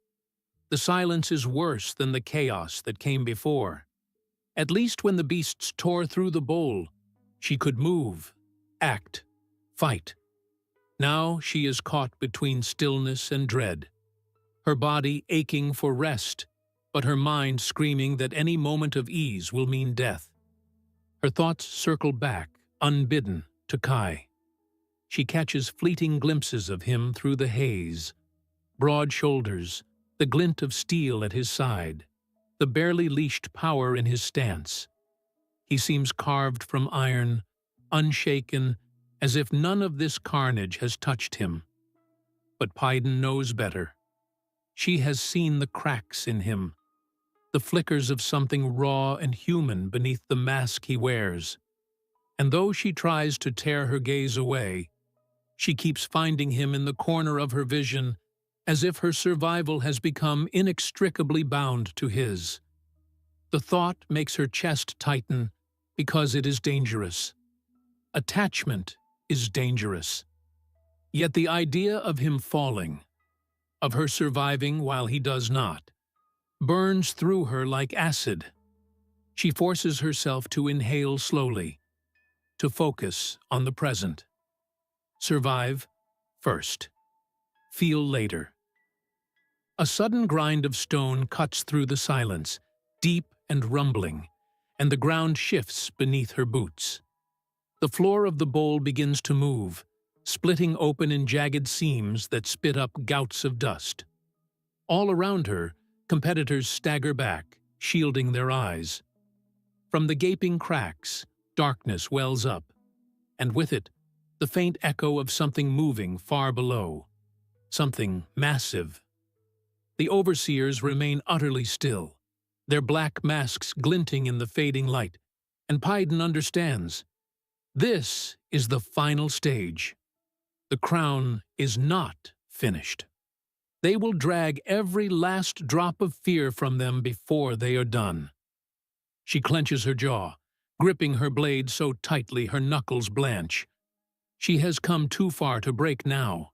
The silence is worse than the chaos that came before. At least when the beasts tore through the bowl, she could move, act, fight. Now she is caught between stillness and dread, her body aching for rest, but her mind screaming that any moment of ease will mean death. Her thoughts circle back, unbidden, to Kai. She catches fleeting glimpses of him through the haze, broad shoulders, the glint of steel at his side, the barely leashed power in his stance. He seems carved from iron, unshaken, as if none of this carnage has touched him. But Paedyn knows better. She has seen the cracks in him, the flickers of something raw and human beneath the mask he wears. And though she tries to tear her gaze away, she keeps finding him in the corner of her vision, as if her survival has become inextricably bound to his. The thought makes her chest tighten because it is dangerous. Attachment is dangerous. Yet the idea of him falling, of her surviving while he does not, burns through her like acid. She forces herself to inhale slowly, to focus on the present. Survive first. Feel later. A sudden grind of stone cuts through the silence, deep and rumbling, and the ground shifts beneath her boots. The floor of the bowl begins to move, splitting open in jagged seams that spit up gouts of dust. All around her, competitors stagger back, shielding their eyes. From the gaping cracks, darkness wells up, and with it, the faint echo of something moving far below, something massive. The overseers remain utterly still, their black masks glinting in the fading light, and Paedyn understands. This is the final stage. The crown is not finished. They will drag every last drop of fear from them before they are done. She clenches her jaw, gripping her blade so tightly her knuckles blanch. She has come too far to break now.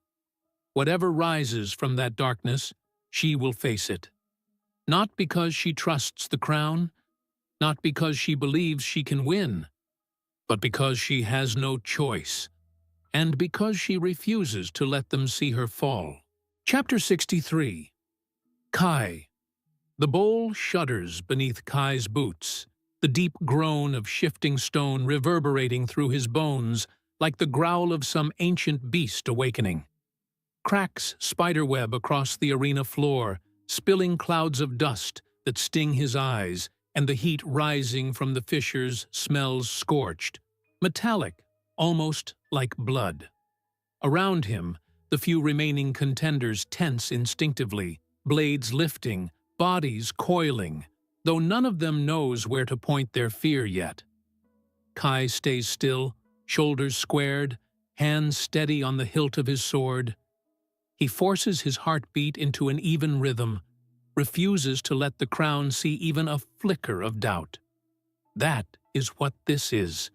Whatever rises from that darkness, she will face it. Not because she trusts the crown, not because she believes she can win, but because she has no choice, and because she refuses to let them see her fall. Chapter 63. Kai. The bowl shudders beneath Kai's boots, the deep groan of shifting stone reverberating through his bones like the growl of some ancient beast awakening. Cracks spiderweb across the arena floor, spilling clouds of dust that sting his eyes, and the heat rising from the fissures smells scorched, metallic, almost like blood. Around him, the few remaining contenders tense instinctively, blades lifting, bodies coiling, though none of them knows where to point their fear yet. Kai stays still, shoulders squared, hands steady on the hilt of his sword. He forces his heartbeat into an even rhythm, refuses to let the crown see even a flicker of doubt. That is what this is.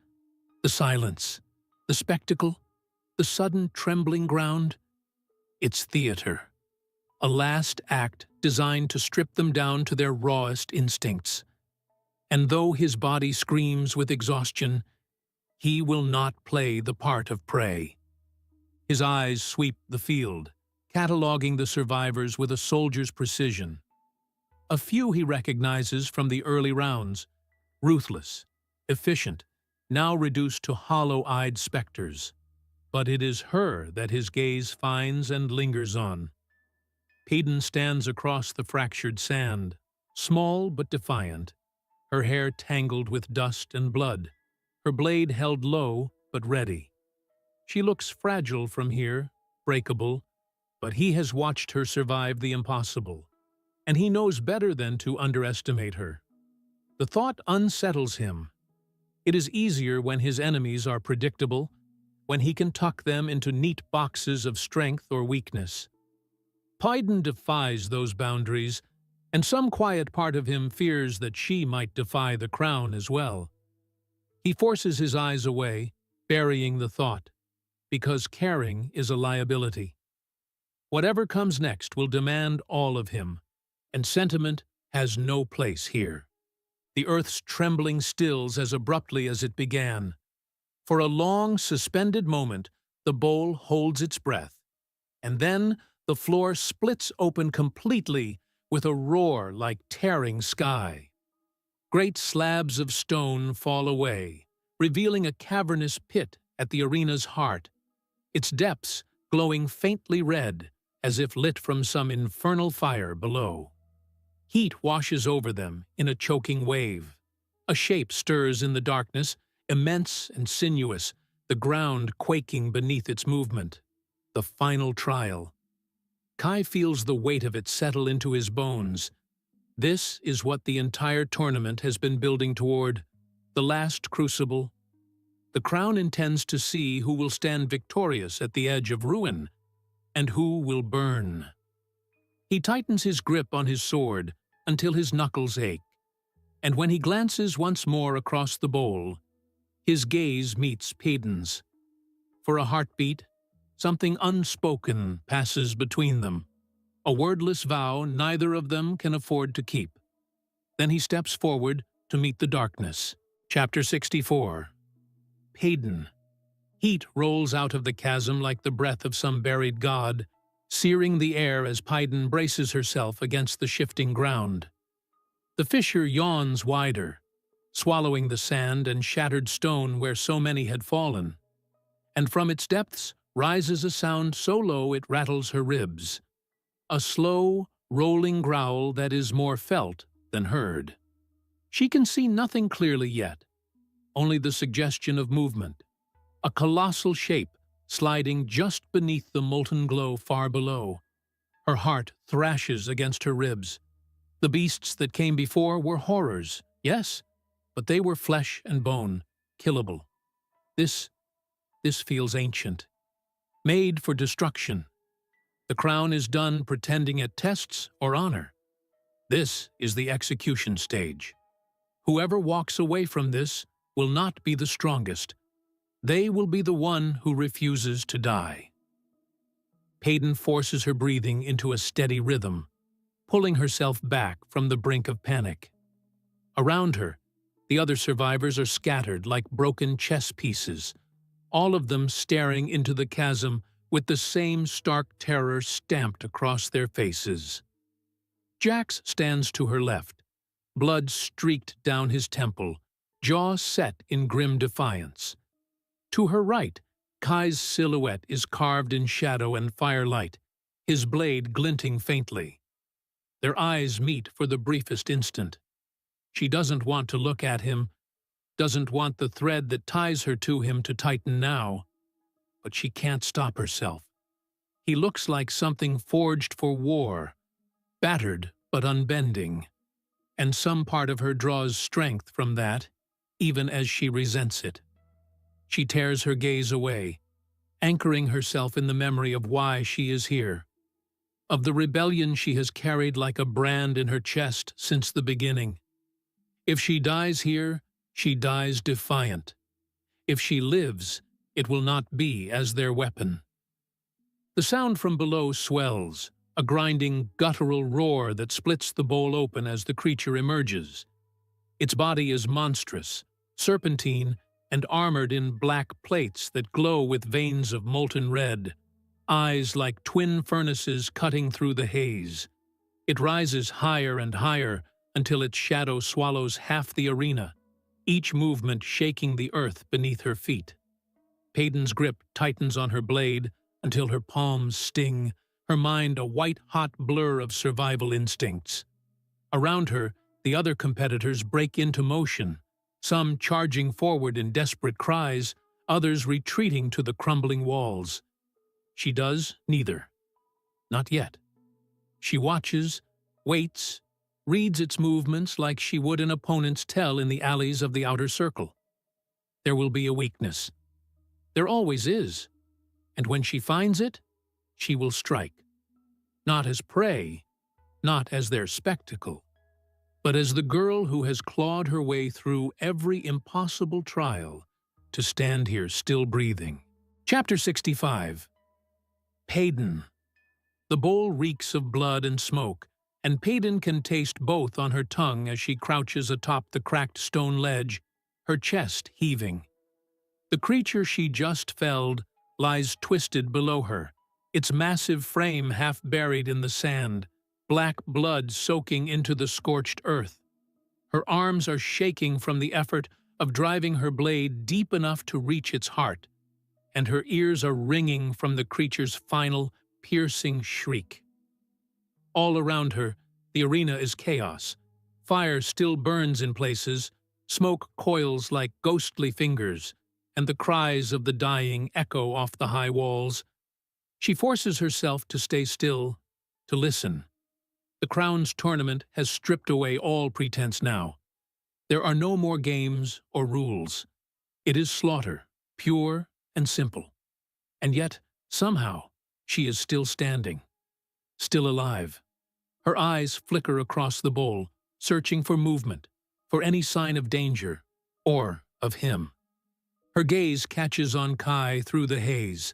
The silence, the spectacle, the sudden trembling ground. It's theater. A last act designed to strip them down to their rawest instincts. And though his body screams with exhaustion, he will not play the part of prey. His eyes sweep the field, cataloging the survivors with a soldier's precision. A few he recognizes from the early rounds, ruthless, efficient, now reduced to hollow-eyed specters. But it is her that his gaze finds and lingers on. Paedyn stands across the fractured sand, small but defiant, her hair tangled with dust and blood, her blade held low but ready. She looks fragile from here, breakable, but he has watched her survive the impossible, and he knows better than to underestimate her. The thought unsettles him. It is easier when his enemies are predictable, when he can tuck them into neat boxes of strength or weakness. Paedyn defies those boundaries, and some quiet part of him fears that she might defy the crown as well. He forces his eyes away, burying the thought, because caring is a liability. Whatever comes next will demand all of him, and sentiment has no place here. The earth's trembling stills as abruptly as it began. For a long, suspended moment, the bowl holds its breath, and then the floor splits open completely with a roar like tearing sky. Great slabs of stone fall away, revealing a cavernous pit at the arena's heart, its depths glowing faintly red, as if lit from some infernal fire below. Heat washes over them in a choking wave. A shape stirs in the darkness, immense and sinuous, the ground quaking beneath its movement. The final trial. Kai feels the weight of it settle into his bones. This is what the entire tournament has been building toward, the last crucible. The crown intends to see who will stand victorious at the edge of ruin, and who will burn. He tightens his grip on his sword until his knuckles ache, and when he glances once more across the bowl, his gaze meets Paedyn's. For a heartbeat, something unspoken passes between them, a wordless vow neither of them can afford to keep. Then he steps forward to meet the darkness. Chapter 64. Paedyn. Heat rolls out of the chasm like the breath of some buried god, searing the air as Paedyn braces herself against the shifting ground. The fissure yawns wider, swallowing the sand and shattered stone where so many had fallen, and from its depths rises a sound so low it rattles her ribs, a slow, rolling growl that is more felt than heard. She can see nothing clearly yet, only the suggestion of movement, a colossal shape sliding just beneath the molten glow far below. Her heart thrashes against her ribs. The beasts that came before were horrors, yes, but they were flesh and bone, killable. This feels ancient, made for destruction. The crown is done pretending at tests or honor. This is the execution stage. Whoever walks away from this will not be the strongest. They will be the one who refuses to die. Paedyn forces her breathing into a steady rhythm, pulling herself back from the brink of panic. Around her, the other survivors are scattered like broken chess pieces, all of them staring into the chasm with the same stark terror stamped across their faces. Jax stands to her left, blood streaked down his temple, jaw set in grim defiance. To her right, Kai's silhouette is carved in shadow and firelight, his blade glinting faintly. Their eyes meet for the briefest instant. She doesn't want to look at him, doesn't want the thread that ties her to him to tighten now, but she can't stop herself. He looks like something forged for war, battered but unbending, and some part of her draws strength from that, even as she resents it. She tears her gaze away, anchoring herself in the memory of why she is here, of the rebellion she has carried like a brand in her chest since the beginning. If she dies here, she dies defiant. If she lives, it will not be as their weapon. The sound from below swells, a grinding, guttural roar that splits the bowl open as the creature emerges. Its body is monstrous, serpentine, and armored in black plates that glow with veins of molten red, eyes like twin furnaces cutting through the haze. It rises higher and higher until its shadow swallows half the arena, each movement shaking the earth beneath her feet. Paedyn's grip tightens on her blade until her palms sting, her mind a white-hot blur of survival instincts. Around her, the other competitors break into motion, some charging forward in desperate cries, others retreating to the crumbling walls. She does neither. Not yet. She watches, waits, reads its movements like she would an opponent's tell in the alleys of the outer circle. There will be a weakness. There always is. And when she finds it, she will strike. Not as prey, not as their spectacle, but as the girl who has clawed her way through every impossible trial to stand here still breathing. Chapter 65. Paedyn. The bowl reeks of blood and smoke, and Paedyn can taste both on her tongue as she crouches atop the cracked stone ledge, her chest heaving. The creature she just felled lies twisted below her, its massive frame half buried in the sand, black blood soaking into the scorched earth. Her arms are shaking from the effort of driving her blade deep enough to reach its heart, and her ears are ringing from the creature's final, piercing shriek. All around her, the arena is chaos. Fire still burns in places, smoke coils like ghostly fingers, and the cries of the dying echo off the high walls. She forces herself to stay still, to listen. The Crown's tournament has stripped away all pretense now. There are no more games or rules. It is slaughter, pure and simple. And yet, somehow, she is still standing, still alive. Her eyes flicker across the bowl, searching for movement, for any sign of danger, or of him. Her gaze catches on Kai through the haze.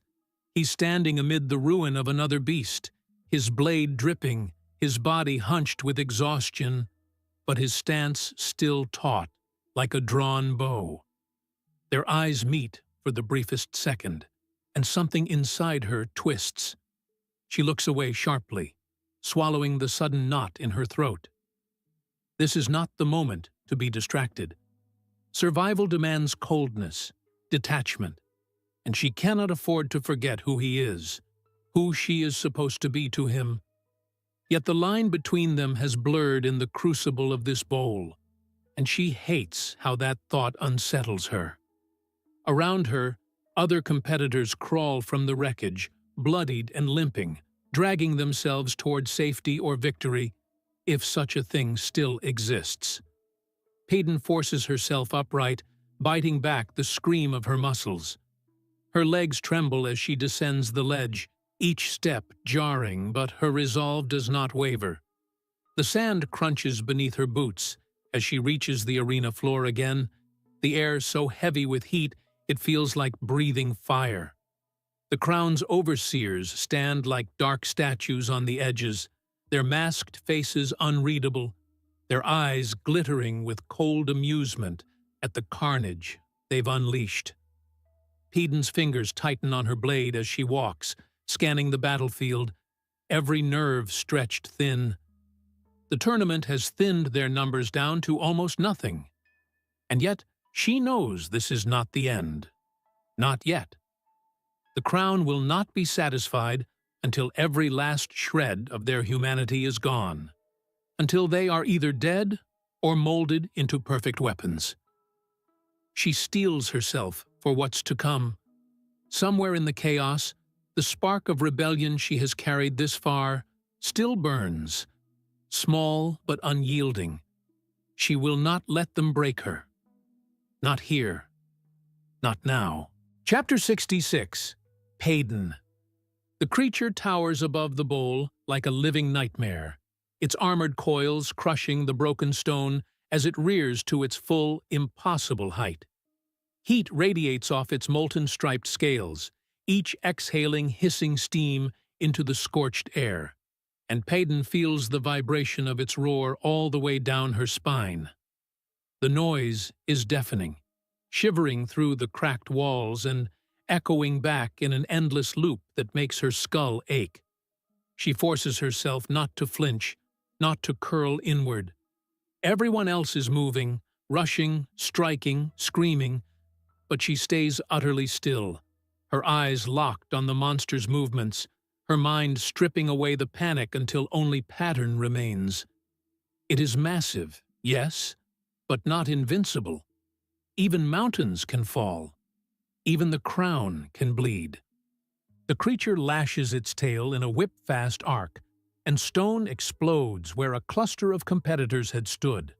He's standing amid the ruin of another beast, his blade dripping, his body hunched with exhaustion, but his stance still taut, like a drawn bow. Their eyes meet for the briefest second, and something inside her twists. She looks away sharply, swallowing the sudden knot in her throat. This is not the moment to be distracted. Survival demands coldness, detachment, and she cannot afford to forget who he is, who she is supposed to be to him. Yet the line between them has blurred in the crucible of this bowl, and she hates how that thought unsettles her. Around her, other competitors crawl from the wreckage, bloodied and limping, dragging themselves toward safety or victory, if such a thing still exists. Paedyn forces herself upright, biting back the scream of her muscles. Her legs tremble as she descends the ledge, each step jarring, but her resolve does not waver. The sand crunches beneath her boots as she reaches the arena floor again, the air so heavy with heat it feels like breathing fire. The crown's overseers stand like dark statues on the edges, their masked faces unreadable, their eyes glittering with cold amusement at the carnage they've unleashed. Paedyn's fingers tighten on her blade as she walks, scanning the battlefield, every nerve stretched thin. The tournament has thinned their numbers down to almost nothing. And yet, she knows this is not the end. Not yet. The crown will not be satisfied until every last shred of their humanity is gone, until they are either dead or molded into perfect weapons. She steels herself for what's to come. Somewhere in the chaos, the spark of rebellion she has carried this far still burns, small but unyielding. She will not let them break her. Not here. Not now. Chapter 66. Paedyn. The creature towers above the bowl like a living nightmare, its armored coils crushing the broken stone as it rears to its full, impossible height. Heat radiates off its molten striped scales, each exhaling hissing steam into the scorched air, and Paedyn feels the vibration of its roar all the way down her spine. The noise is deafening, shivering through the cracked walls and echoing back in an endless loop that makes her skull ache. She forces herself not to flinch, not to curl inward. Everyone else is moving, rushing, striking, screaming, but she stays utterly still, her eyes locked on the monster's movements, her mind stripping away the panic until only pattern remains. It is massive, yes, but not invincible. Even mountains can fall. Even the crown can bleed. The creature lashes its tail in a whip-fast arc, and stone explodes where a cluster of competitors had stood.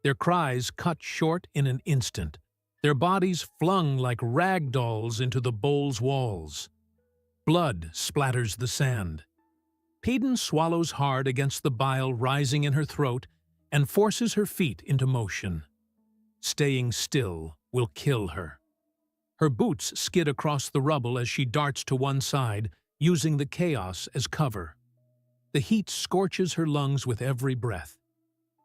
Their cries cut short in an instant, their bodies flung like rag dolls into the bowl's walls. Blood splatters the sand. Paedyn swallows hard against the bile rising in her throat and forces her feet into motion. Staying still will kill her. Her boots skid across the rubble as she darts to one side, using the chaos as cover. The heat scorches her lungs with every breath.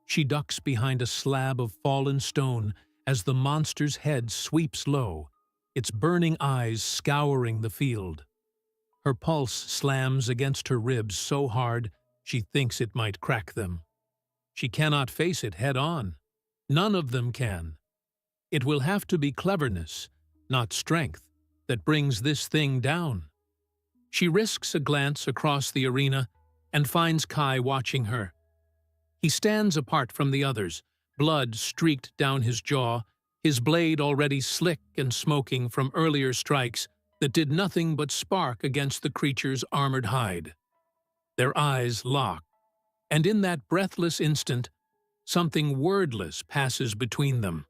She ducks behind a slab of fallen stone as the monster's head sweeps low, its burning eyes scouring the field. Her pulse slams against her ribs so hard she thinks it might crack them. She cannot face it head-on. None of them can. It will have to be cleverness, not strength, that brings this thing down. She risks a glance across the arena and finds Kai watching her. He stands apart from the others, blood streaked down his jaw, his blade already slick and smoking from earlier strikes that did nothing but spark against the creature's armored hide. Their eyes lock, and in that breathless instant, something wordless passes between them.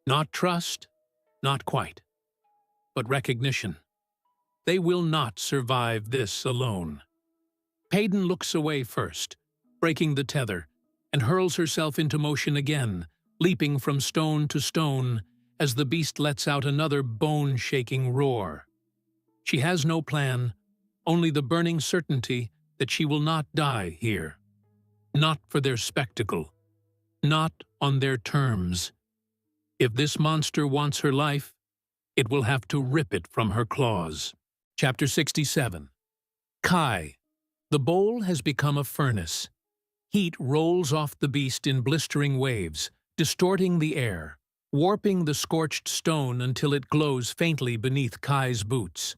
Not trust, not quite, but recognition. They will not survive this alone. Paedyn looks away first, breaking the tether, and hurls herself into motion again, leaping from stone to stone as the beast lets out another bone-shaking roar. She has no plan, only the burning certainty that she will not die here. Not for their spectacle. Not on their terms. If this monster wants her life, it will have to rip it from her claws. Chapter 67. Kai. The bowl has become a furnace. Heat rolls off the beast in blistering waves, distorting the air, warping the scorched stone until it glows faintly beneath Kai's boots.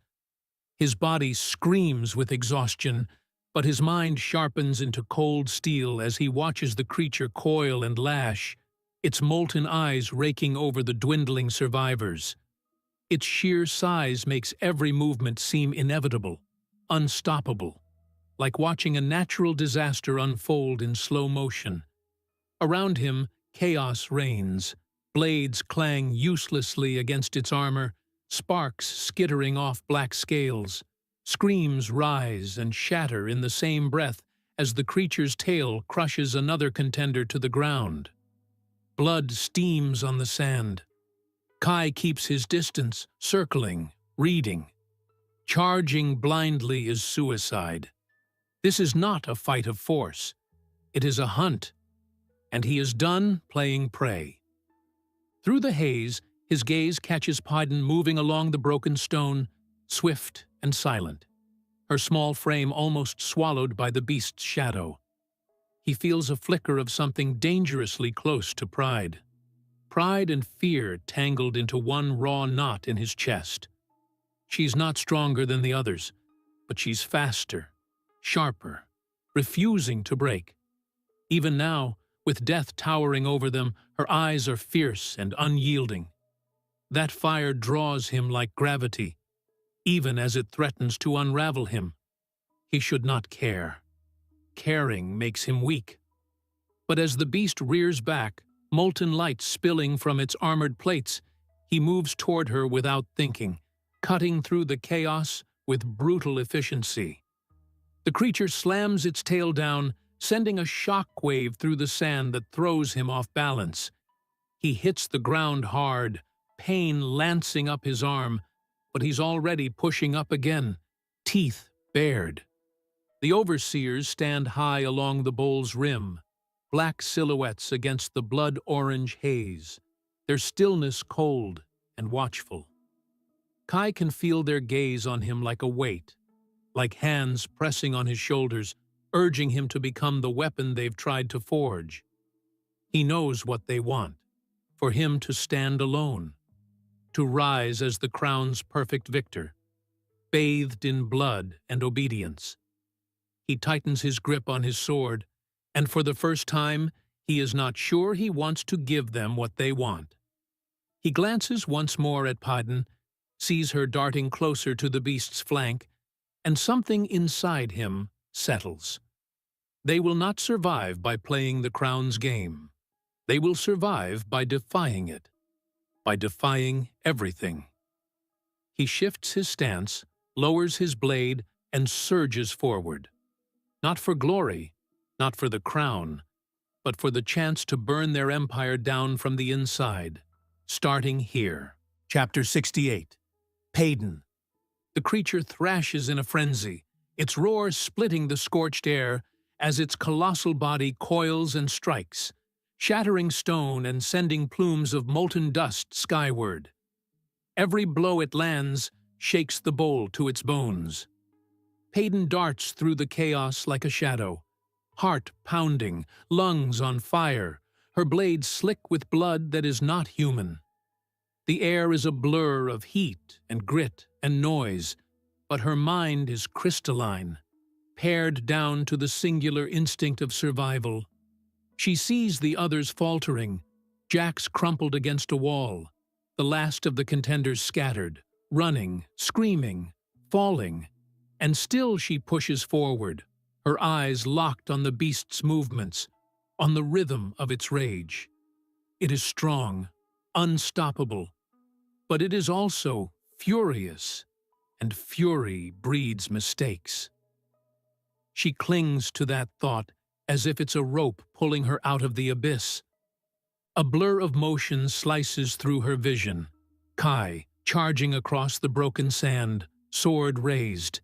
His body screams with exhaustion, but his mind sharpens into cold steel as he watches the creature coil and lash, its molten eyes raking over the dwindling survivors. Its sheer size makes every movement seem inevitable, unstoppable, like watching a natural disaster unfold in slow motion. Around him, chaos reigns. Blades clang uselessly against its armor, sparks skittering off black scales. Screams rise and shatter in the same breath as the creature's tail crushes another contender to the ground. Blood steams on the sand. Kai keeps his distance, circling, reading. Charging blindly is suicide. This is not a fight of force. It is a hunt, and he is done playing prey. Through the haze, his gaze catches Paedyn moving along the broken stone, swift and silent, her small frame almost swallowed by the beast's shadow. He feels a flicker of something dangerously close to pride. Pride and fear tangled into one raw knot in his chest. She's not stronger than the others, but she's faster, sharper, refusing to break. Even now, with death towering over them, her eyes are fierce and unyielding. That fire draws him like gravity, even as it threatens to unravel him. He should not care. Caring makes him weak. But as the beast rears back, molten light spilling from its armored plates, he moves toward her without thinking, cutting through the chaos with brutal efficiency. The creature slams its tail down, sending a shock wave through the sand that throws him off balance. He hits the ground hard, pain lancing up his arm, but he's already pushing up again, teeth bared. The overseers stand high along the bowl's rim, black silhouettes against the blood-orange haze, their stillness cold and watchful. Kai can feel their gaze on him like a weight, like hands pressing on his shoulders, urging him to become the weapon they've tried to forge. He knows what they want, for him to stand alone, to rise as the crown's perfect victor, bathed in blood and obedience. He tightens his grip on his sword, and for the first time, he is not sure he wants to give them what they want. He glances once more at Paedyn, sees her darting closer to the beast's flank, and something inside him settles. They will not survive by playing the crown's game. They will survive by defying it, by defying everything. He shifts his stance, lowers his blade, and surges forward. Not for glory, not for the crown, but for the chance to burn their empire down from the inside, starting here. Chapter 68. Paedyn. The creature thrashes in a frenzy, its roar splitting the scorched air as its colossal body coils and strikes, shattering stone and sending plumes of molten dust skyward. Every blow it lands shakes the bowl to its bones. Paedyn darts through the chaos like a shadow, heart pounding, lungs on fire, her blade slick with blood that is not human. The air is a blur of heat and grit and noise, but her mind is crystalline, pared down to the singular instinct of survival. She sees the others faltering, Jax crumpled against a wall, the last of the contenders scattered, running, screaming, falling, and still she pushes forward, her eyes locked on the beast's movements, on the rhythm of its rage. It is strong, unstoppable, but it is also furious, and fury breeds mistakes. She clings to that thought as if it's a rope pulling her out of the abyss. A blur of motion slices through her vision. Kai, charging across the broken sand, sword raised.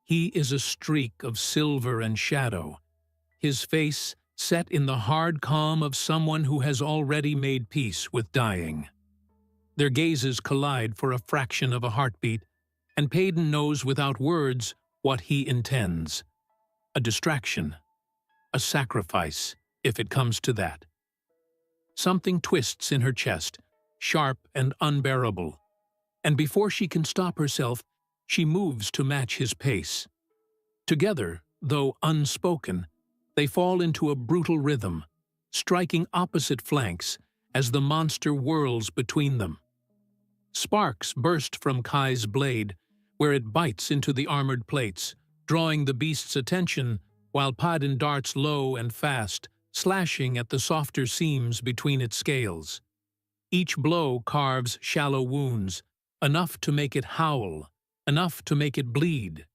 He is a streak of silver and shadow, his face set in the hard calm of someone who has already made peace with dying. Their gazes collide for a fraction of a heartbeat, and Paedyn knows without words what he intends. A distraction, a sacrifice, if it comes to that. Something twists in her chest, sharp and unbearable, and before she can stop herself, she moves to match his pace. Together, though unspoken, they fall into a brutal rhythm, striking opposite flanks as the monster whirls between them. Sparks burst from Kai's blade, where it bites into the armored plates, drawing the beast's attention, while Paedyn darts low and fast, slashing at the softer seams between its scales. Each blow carves shallow wounds, enough to make it howl, enough to make it bleed.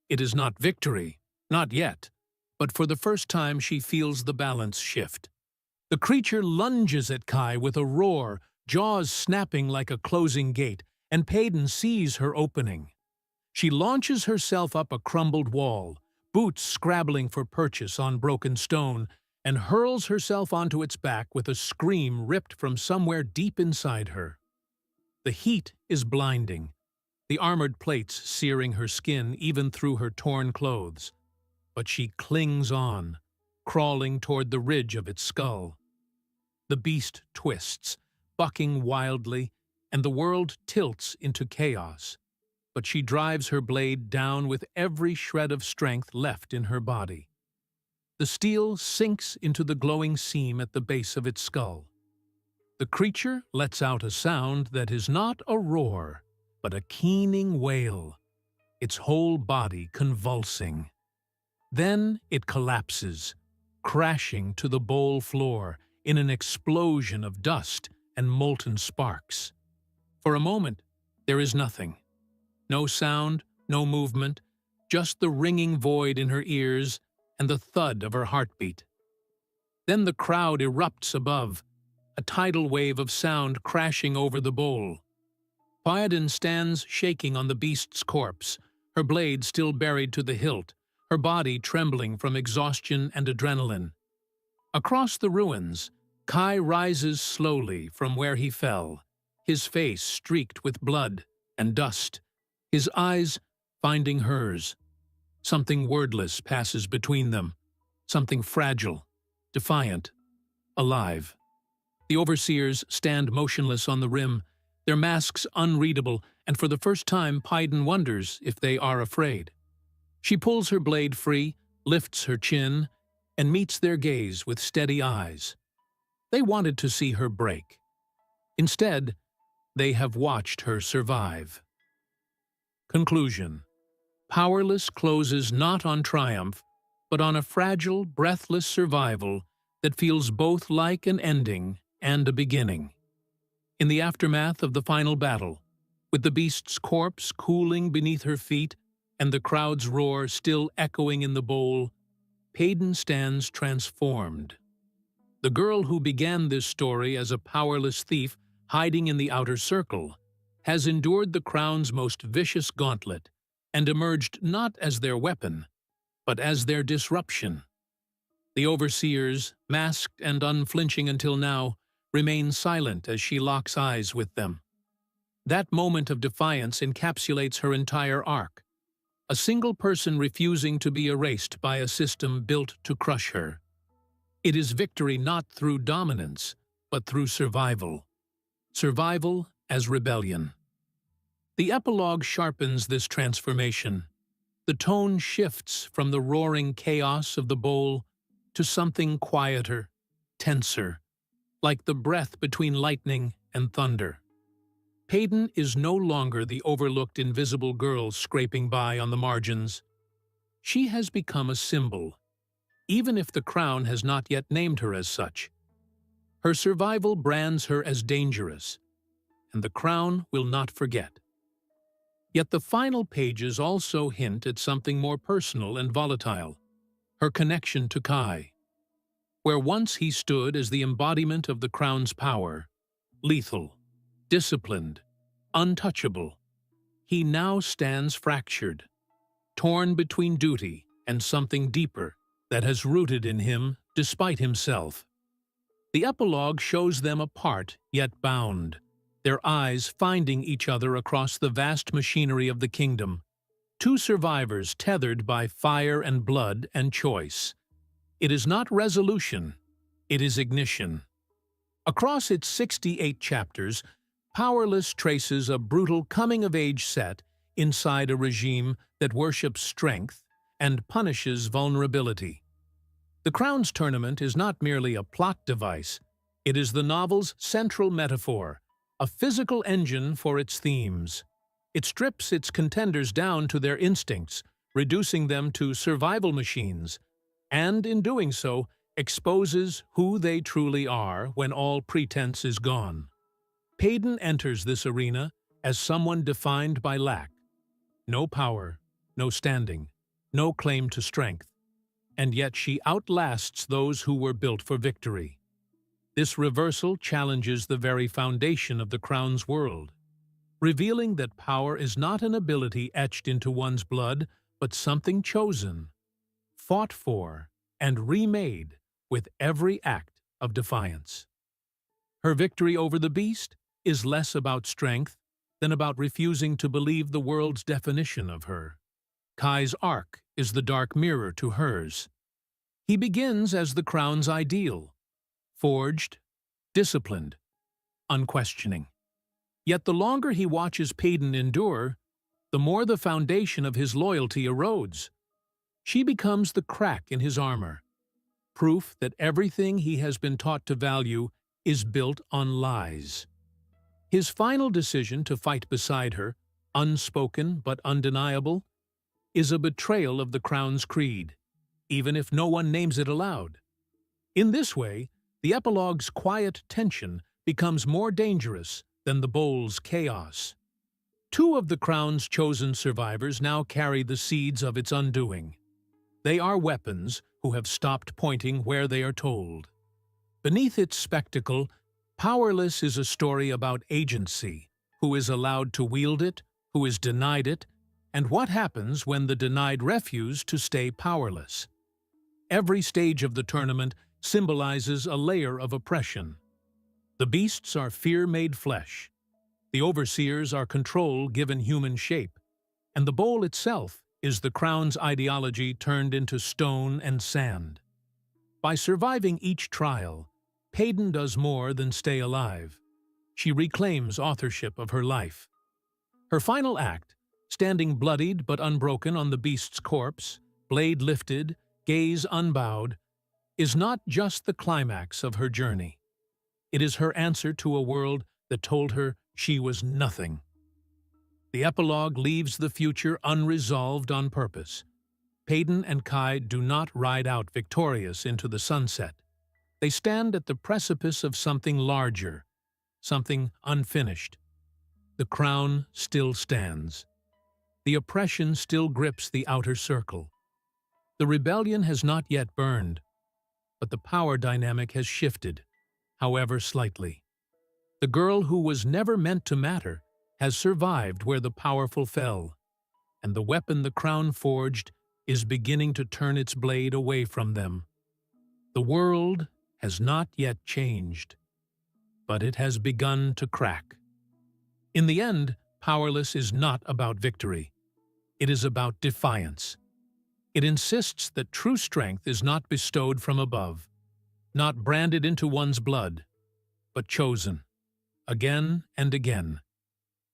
It is not victory, not yet, but for the first time she feels the balance shift. The creature lunges at Kai with a roar, jaws snapping like a closing gate, and Paedyn sees her opening. She launches herself up a crumbled wall, boots scrabbling for purchase on broken stone, and hurls herself onto its back with a scream ripped from somewhere deep inside her. The heat is blinding, the armored plates searing her skin even through her torn clothes. But she clings on, crawling toward the ridge of its skull. The beast twists, bucking wildly, and the world tilts into chaos. But she drives her blade down with every shred of strength left in her body. The steel sinks into the glowing seam at the base of its skull. The creature lets out a sound that is not a roar, but a keening wail, its whole body convulsing. Then it collapses, crashing to the bowl floor in an explosion of dust and molten sparks. For a moment, there is nothing. No sound, no movement, just the ringing void in her ears and the thud of her heartbeat. Then the crowd erupts above, a tidal wave of sound crashing over the bowl. Paedyn stands shaking on the beast's corpse, her blade still buried to the hilt, her body trembling from exhaustion and adrenaline. Across the ruins, Kai rises slowly from where he fell, his face streaked with blood and dust, his eyes finding hers. Something wordless passes between them, something fragile, defiant, alive. The overseers stand motionless on the rim, their masks unreadable, and for the first time Paedyn wonders if they are afraid. She pulls her blade free, lifts her chin, and meets their gaze with steady eyes. They wanted to see her break. Instead, they have watched her survive. Conclusion. Powerless closes not on triumph, but on a fragile, breathless survival that feels both like an ending and a beginning. In the aftermath of the final battle, with the beast's corpse cooling beneath her feet and the crowd's roar still echoing in the bowl, Paedyn stands transformed. The girl who began this story as a powerless thief hiding in the outer circle has endured the crown's most vicious gauntlet and emerged not as their weapon, but as their disruption. The overseers, masked and unflinching until now, remain silent as she locks eyes with them. That moment of defiance encapsulates her entire arc, a single person refusing to be erased by a system built to crush her. It is victory not through dominance, but through survival. Survival as rebellion. The epilogue sharpens this transformation. The tone shifts from the roaring chaos of the bowl to something quieter, tenser, like the breath between lightning and thunder. Paedyn is no longer the overlooked invisible girl scraping by on the margins. She has become a symbol, even if the crown has not yet named her as such. Her survival brands her as dangerous, and the crown will not forget. Yet the final pages also hint at something more personal and volatile, her connection to Kai. Where once he stood as the embodiment of the crown's power, lethal, disciplined, untouchable, he now stands fractured, torn between duty and something deeper that has rooted in him despite himself. The epilogue shows them apart yet bound, their eyes finding each other across the vast machinery of the kingdom, Two survivors tethered by fire and blood and choice. It is not resolution, it is ignition. Across its 68 chapters, Powerless traces a brutal coming-of-age set inside a regime that worships strength and punishes vulnerability. The Crown's Tournament is not merely a plot device, it is the novel's central metaphor, a physical engine for its themes. It strips its contenders down to their instincts, reducing them to survival machines, and in doing so, exposes who they truly are when all pretense is gone. Paedyn enters this arena as someone defined by lack. No power, no standing, no claim to strength. And yet she outlasts those who were built for victory. This reversal challenges the very foundation of the Crown's world, revealing that power is not an ability etched into one's blood, but something chosen, fought for, and remade with every act of defiance. Her victory over the beast is less about strength than about refusing to believe the world's definition of her. Kai's arc is the dark mirror to hers. He begins as the Crown's ideal, forged, disciplined, unquestioning. Yet the longer he watches Paedyn endure, the more the foundation of his loyalty erodes. She becomes the crack in his armor, proof that everything he has been taught to value is built on lies. His final decision to fight beside her, unspoken but undeniable, is a betrayal of the Crown's creed, even if no one names it aloud. In this way, the epilogue's quiet tension becomes more dangerous than the bowl's chaos. Two of the Crown's chosen survivors now carry the seeds of its undoing. They are weapons who have stopped pointing where they are told. Beneath its spectacle, Powerless is a story about agency, who is allowed to wield it, who is denied it, and what happens when the denied refuse to stay powerless. Every stage of the tournament symbolizes a layer of oppression. The beasts are fear made flesh. The overseers are control given human shape. And the bowl itself is the Crown's ideology turned into stone and sand. By surviving each trial, Paedyn does more than stay alive. She reclaims authorship of her life. Her final act, standing bloodied but unbroken on the beast's corpse, blade lifted, gaze unbowed, is not just the climax of her journey. It is her answer to a world that told her she was nothing. The epilogue leaves the future unresolved on purpose. Paedyn and Kai do not ride out victorious into the sunset. They stand at the precipice of something larger, something unfinished. The Crown still stands. The oppression still grips the outer circle. The rebellion has not yet burned, but the power dynamic has shifted, however slightly. The girl who was never meant to matter has survived where the powerful fell, and the weapon the Crown forged is beginning to turn its blade away from them. The world has not yet changed, but it has begun to crack. In the end, Powerless is not about victory. It is about defiance. It insists that true strength is not bestowed from above, not branded into one's blood, but chosen, again and again,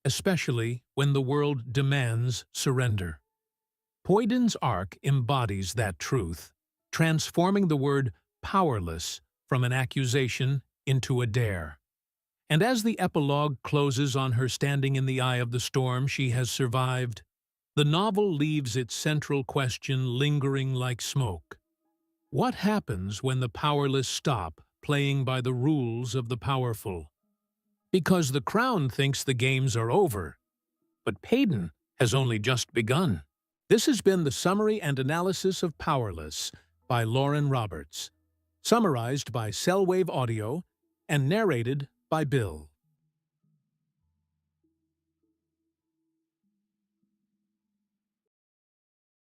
especially when the world demands surrender. Paedyn's arc embodies that truth, transforming the word powerless from an accusation into a dare. And as the epilogue closes on her standing in the eye of the storm she has survived, the novel leaves its central question lingering like smoke. What happens when the powerless stop playing by the rules of the powerful? Because the Crown thinks the games are over, but Paedyn has only just begun. This has been the summary and analysis of Powerless by Lauren Roberts, summarized by Cellwave Audio and narrated by Bill.